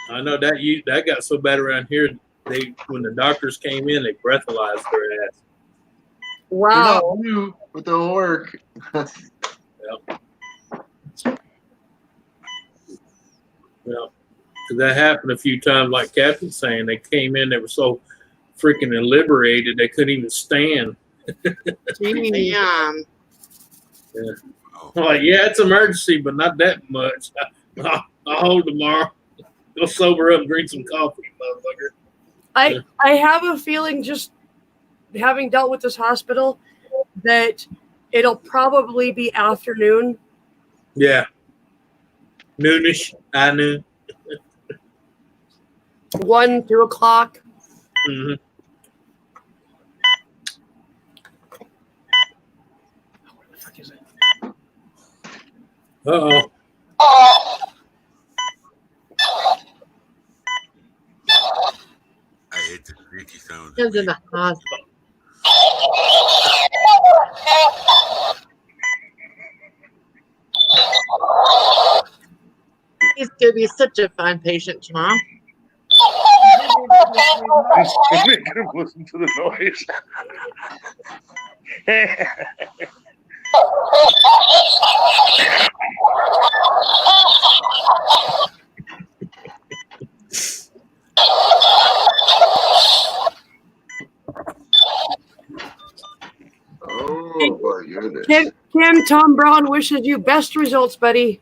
I know that got so bad around here. When the doctors came in, they breathalyzed their ass. Wow. You're not new, but they'll work. Well, 'cause that happened a few times. Like Captain's saying, they came in, they were so freaking liberated they couldn't even stand. Damn. Yeah. I'm like, yeah, it's emergency, but not that much. I'll hold tomorrow. Go sober up and drink some coffee, motherfucker. I have a feeling, just having dealt with this hospital, that it'll probably be afternoon. Yeah. Noonish. I knew. 1, 2 o'clock. Mm-hmm. What the fuck is it? Uh-oh. I hate the creaky sounds. He's in the hospital. He's gonna be such a fun patient tomorrow. Just make him listen to the noise. Oh my goodness. Ken, Tom Brown wishes you best results, buddy.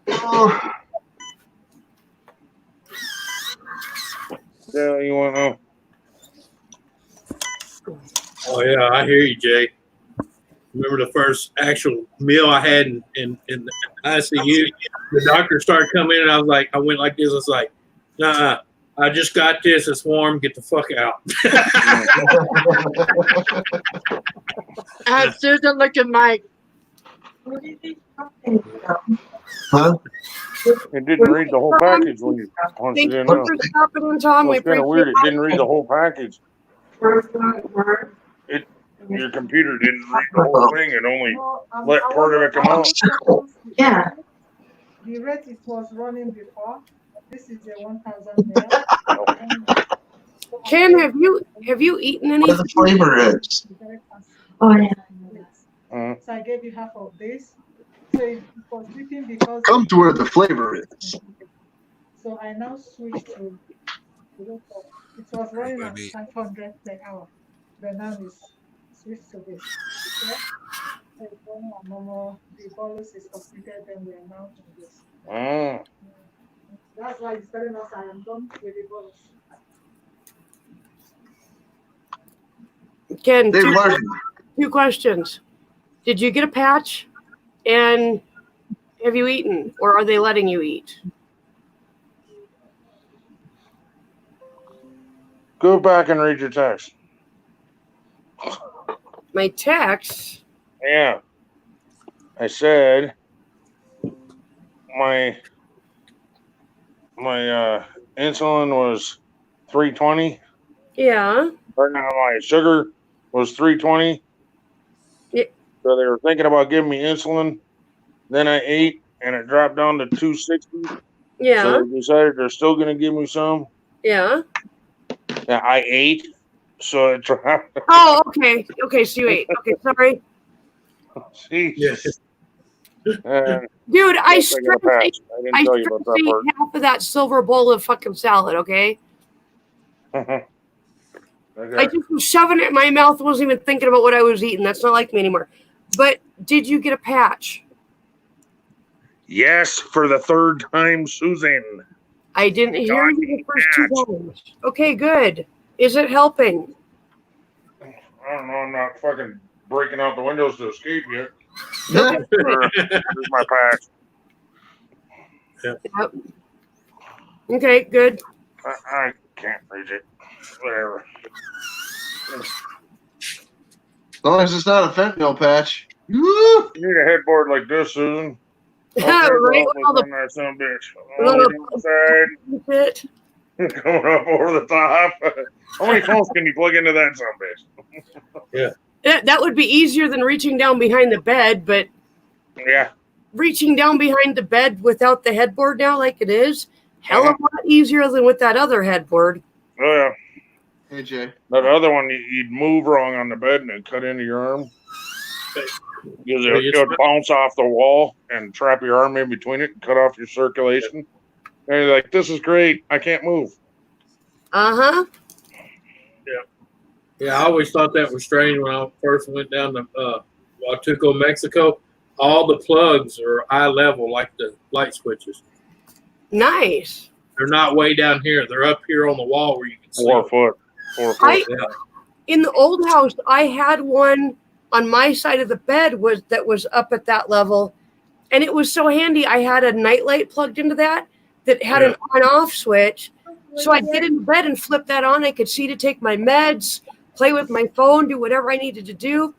Oh, Yeah, you want to? Oh, yeah, I hear you, Jay. Remember the first actual meal I had in the ICU? The doctor started coming in, and I went like this. I was like, nah, I just got this. It's warm. Get the fuck out. I had Susan look at Mike. huh? It didn't read the whole package when you punched Thank it you in. for stopping in, Tom. We It's kind of appreciate weird. It didn't read the whole package. Your computer didn't read the whole thing. It only let part of it come out. Yeah. The rate it was running before. This is a 1,000 naira. Ken, have you eaten What anything? the flavor is? Oh yeah. So I gave you half of this. So it was sleeping because. Come to where the flavor is. So I now switched to. It was running at 500 per hour. But now it's switched to this. Okay? So it's running at normal. The bolus is completed, then we are now to this. That's why he's telling us I am done with the bolus. Ken, They've learned. two questions. Did you get a patch? And have you eaten? Or are they letting you eat? Go back and read your text. My text? Yeah. I said my insulin was 320. Yeah. Right now my sugar was 320. Yeah. So they were thinking about giving me insulin. Then I ate and it dropped down to 260. Yeah. So they decided they're still going to give me some. Yeah. Yeah, I ate. So it dropped. Oh, okay. Okay, so you ate. Okay, sorry. Jeez. Dude, I Yes, I got a patch. I didn't tell you about that ate part. half of that silver bowl of fucking salad, okay? I just was shoving it in my mouth, wasn't even thinking about what I was eating. That's not like me anymore. But did you get a patch? Yes, for the third time, Susan. I didn't hear you the first 2 times. Okay, good. Is it helping? I don't know. I'm not fucking breaking out the windows to escape yet. Okay, Here's my patch. Yep. Okay, good. I can't reach it. Whatever. As long as it's not a fentanyl patch. You need a headboard like this, Susan. Okay, Right, well, with all the- on that son of a bitch. little- On the side, going up over the top. How many phones can you plug into that son of a bitch? Yeah. That would be easier than reaching down behind the bed, but Yeah. reaching down behind the bed without the headboard now like it is, hell of a lot easier than with that other headboard. Oh, yeah. Hey, Jay. That other one, you'd move wrong on the bed and it'd cut into your arm. Because it would bounce off the wall and trap your arm in between it and cut off your circulation. And you're like, this is great. I can't move. Uh-huh. Yeah, I always thought that was strange when I first went down to Huatuco, Mexico. All the plugs are eye level, like the light switches. Nice. They're not way down here. They're up here on the wall where you can see. 4 foot. 4 foot. Yeah. In the old house, I had one on my side of the bed that was up at that level, and it was so handy. I had a nightlight plugged into that had an on-off switch, so I'd get into bed and flip that on. I could see to take my meds, play with my phone, do whatever I needed to do.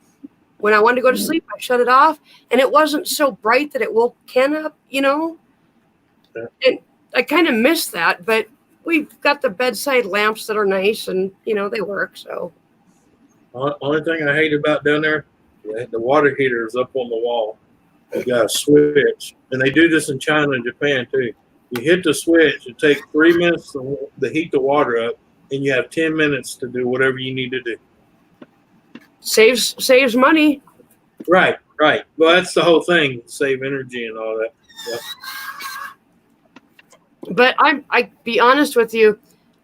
When I wanted to go to sleep, I shut it off, and it wasn't so bright that it woke Ken up, you know. And I kind of missed that, but we've got the bedside lamps that are nice, and you know they work. So. Only thing I hate about down there, the water heater is up on the wall. You got a switch, and they do this in China and Japan too. You hit the switch, it takes 3 minutes to heat the water up, and you have 10 minutes to do whatever you need to do. Saves money. Right. Well, that's the whole thing, save energy and all that. Yep. But I be honest with you,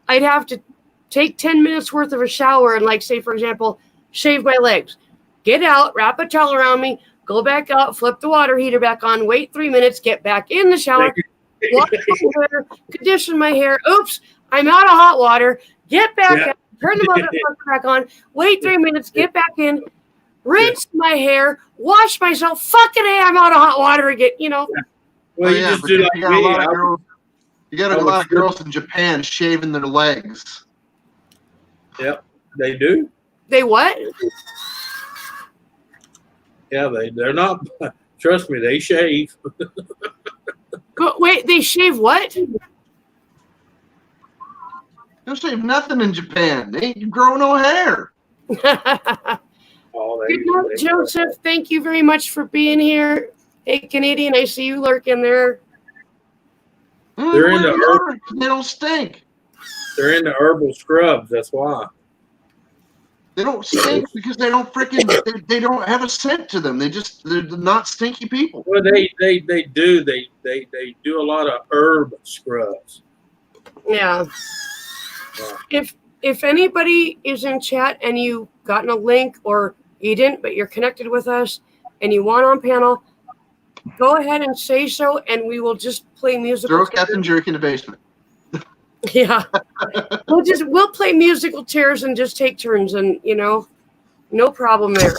I'd have to take 10 minutes worth of a shower and, like, say, for example, shave my legs, get out, wrap a towel around me, go back out, flip the water heater back on, wait 3 minutes, get back in the shower, wash my hair, condition my hair. Oops, I'm out of hot water. Get back out, turn the motherfucker back on, wait 3 minutes, get back in, rinse my hair, wash myself. Fucking hey, I'm out of hot water again, you know. Well, you just do like you got me. a lot of girls. You got a lot of girls in Japan shaving their legs. Yep, they do. They what? Yeah, they're not. Trust me, they shave. But wait, they shave what? They don't shave nothing in Japan. They ain't grow no hair. Good night, Joseph. Thank you very much for being here. Hey, Canadian, I see you lurking there. They're in the herbal. They don't stink. They're in the herbal scrubs. That's why. They don't stink because they don't freaking. They don't have a scent to them. They're not stinky people. Well, they do. They do a lot of herb scrubs. Yeah. If anybody is in chat and you've gotten a link or you didn't, but you're connected with us and you want on panel, go ahead and say so, and we will just play musical. Throw Captain Jerk in the basement. Yeah, we'll play musical chairs and just take turns, and you know, no problem there.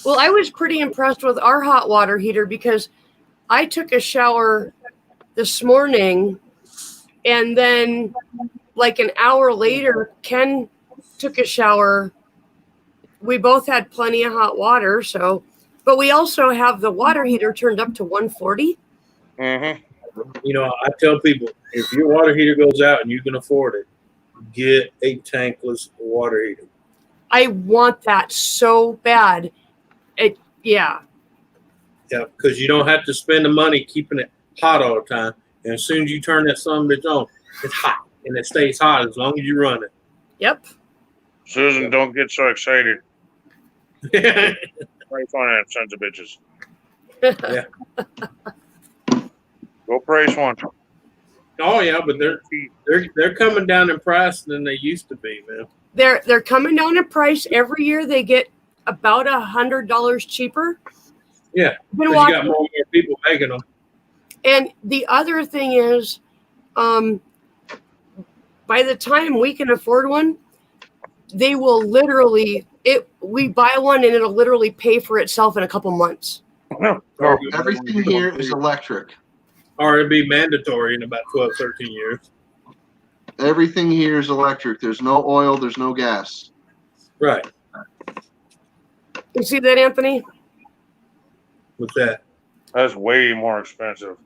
Well, I was pretty impressed with our hot water heater because I took a shower this morning, and then like an hour later, Ken took a shower. We both had plenty of hot water, so, but we also have the water heater turned up to 140. Mm-hmm. You know, I tell people, if your water heater goes out and you can afford it, get a tankless water heater. I want that so bad. Yeah, because you don't have to spend the money keeping it hot all the time. And as soon as you turn that son of a bitch on, it's hot, and it stays hot as long as you run it. Yep. Susan, don't get so excited. Right on that, sons of bitches. Yeah. Go price one. Oh yeah, but they're coming down in price than they used to be, man. They're coming down in price every year. They get about $100 cheaper. Yeah, because you got more and more people making them. And the other thing is, by the time we can afford one, they will literally we buy one and it'll literally pay for itself in a couple months. No, everything here is electric. Or it'd be mandatory in about 12, 13 years. Everything here is electric. There's no oil. There's no gas. Right. You see that, Anthony? What's that? That's way more expensive.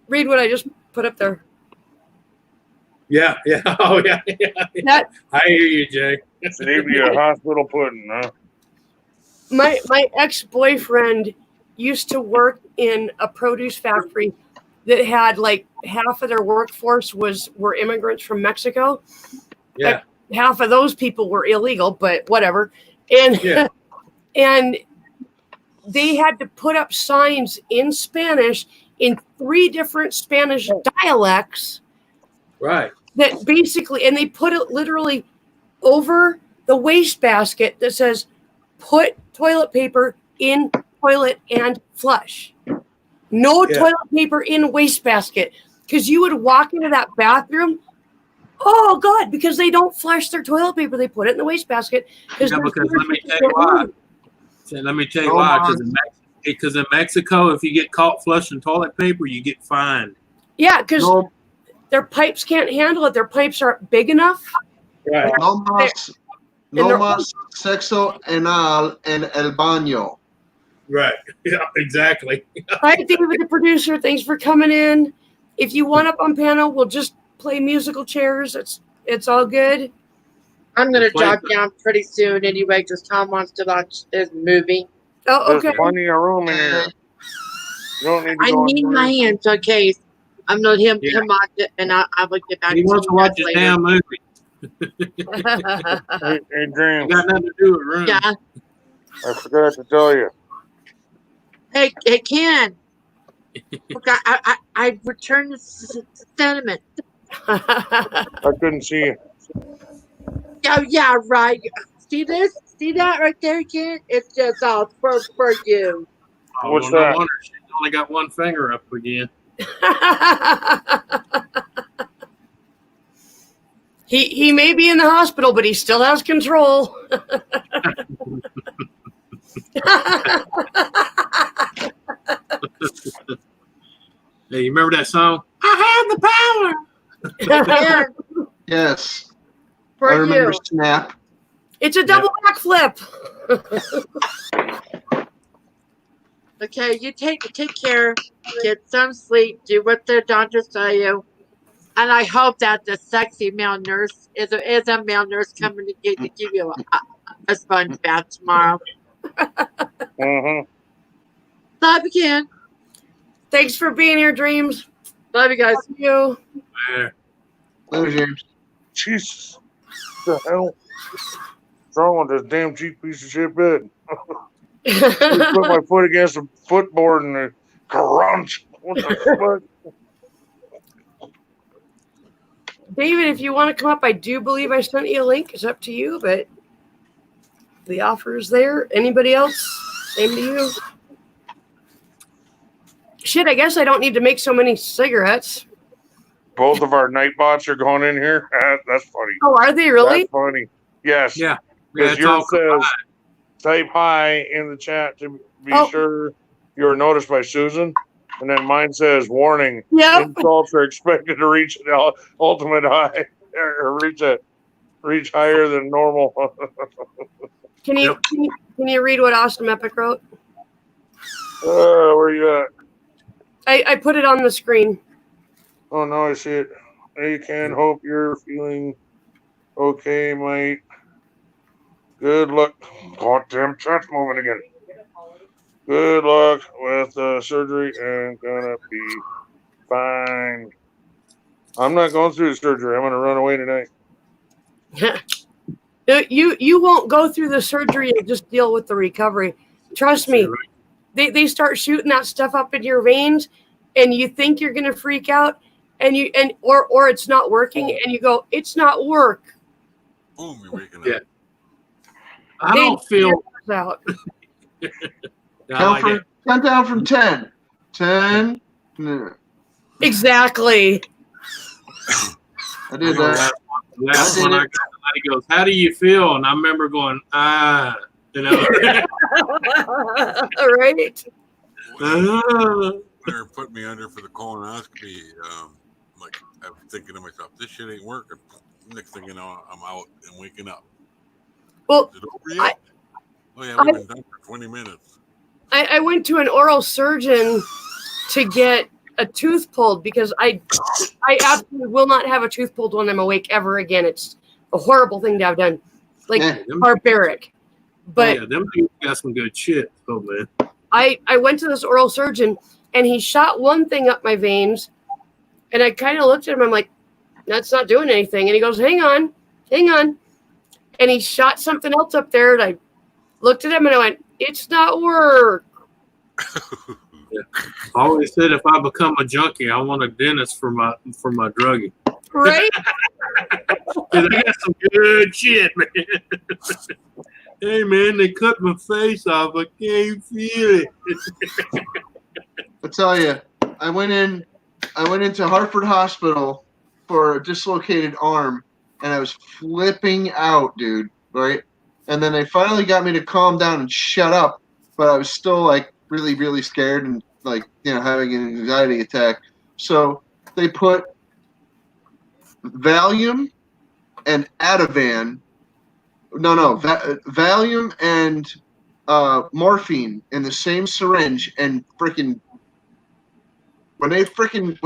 Read what I just put up there. Yeah. Oh, yeah. That, I hear you, Jay. Save you a hospital pudding, huh? My ex-boyfriend used to work in a produce factory that had like half of their workforce were immigrants from Mexico. Yeah. Half of those people were illegal, but whatever. And yeah. And they had to put up signs in Spanish in 3 different Spanish dialects. Right. That basically, and they put it literally over the wastebasket that says, "Put toilet paper in toilet and flush." No toilet paper in wastebasket, because you would walk into that bathroom. Oh God! Because they don't flush their toilet paper, they put it in the wastebasket. Because let me tell you why. Let me tell you why. Because in Mexico, if you get caught flushing toilet paper, you get fined. Yeah, because their pipes can't handle it. Their pipes aren't big enough. Right. No más sexo anal en el baño. Right. Yeah, exactly. Hi, David, the producer. Thanks for coming in. If you want up on panel, we'll just play musical chairs. It's all good. I'm gonna drop down pretty soon anyway, because Tom wants to watch his movie. Oh, okay. There's plenty of room in here. You don't need to I go need my hands, okay? I'm gonna him watch it, and I will get back. He to wants to you watch guys his later. damn movie. Hey, Dream. Got nothing to do with room. Yeah. I forgot to tell you. Hey, Ken. Look, I returned the sentiment. I couldn't see you. Oh yeah, right. See this? See that right there, Ken? It's just all for you. Oh, What's well, that? No wonder she's only got one finger up again. He may be in the hospital, but he still has control. Hey, you remember that song? I have the power. Yes. For I remember you. Snap. It's a double backflip. Okay, you take care, get some sleep, do what the doctors tell you, and I hope that the sexy male nurse is a male nurse coming to give you a sponge bath tomorrow. Mm-hmm. Love you, Ken. Thanks for being here, Dreams. Love you guys. Love you. Later, James. Jesus. What the hell? What's wrong with this damn cheap piece of shit bed? I just put my foot against the footboard and it crunch. What the fuck? David, if you want to come up, I do believe I sent you a link. It's up to you, but the offer is there. Anybody else? Same to you. Shit, I guess I don't need to make so many cigarettes. Both of our night bots are going in here. That's funny. Oh, are they really? That's funny. Yes. Yeah. Because it's all yours says, type hi in the chat to be sure you're noticed by Susan. And then mine says, warning, insults are expected to reach an ultimate high or reach higher than normal. Can you read what Austin Epic wrote? Where you at? I put it on the screen. Oh, no, I see it. Hey, Ken, hope you're feeling okay, mate. Good luck. Goddamn chat's moving again. Good luck with the surgery and gonna be fine. I'm not going through the surgery. I'm gonna run away tonight. You won't go through the surgery and just deal with the recovery. Trust me. They start shooting that stuff up in your veins, and you think you're gonna freak out, or it's not working, and you go, it's not work. Boom, you're waking up. Yeah. I don't feel out. Count down from 10. 10. Exactly. I did that. Last one I got, somebody goes, "How do you feel?" And I remember going, you know. Right. When they put me under for the colonoscopy, like I was thinking to myself, this shit ain't working. Next thing you know, I'm out and waking up. Well, is it over yet? We've been done for 20 minutes. I went to an oral surgeon to get a tooth pulled because I absolutely will not have a tooth pulled when I'm awake ever again. It's a horrible thing to have done, like barbaric. But them people got some good shit, though, man. I went to this oral surgeon and he shot one thing up my veins, and I kind of looked at him. I'm like, that's not doing anything. And he goes, hang on. And he shot something else up there, and I looked at him and I went, it's not work. I always said if I become a junkie, I want a dentist for my druggie. Right? 'Cause I got some good shit, man. Hey, man, they cut my face off. I can't feel it. I tell you, I went into Hartford Hospital for a dislocated arm, and I was flipping out, dude. Right? And then they finally got me to calm down and shut up, but I was still like really, really scared and like having an anxiety attack. So they put Valium and Ativan. No, Valium and morphine in the same syringe, and freaking when they fucking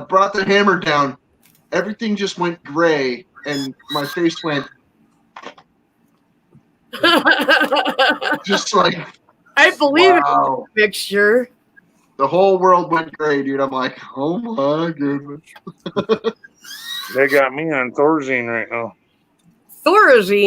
brought the hammer down, everything just went gray, and my face went just like, I believe wow. it. Mixture. The whole world went gray, dude. I'm like, oh my goodness. They got me on Thorazine right now. Thorazine.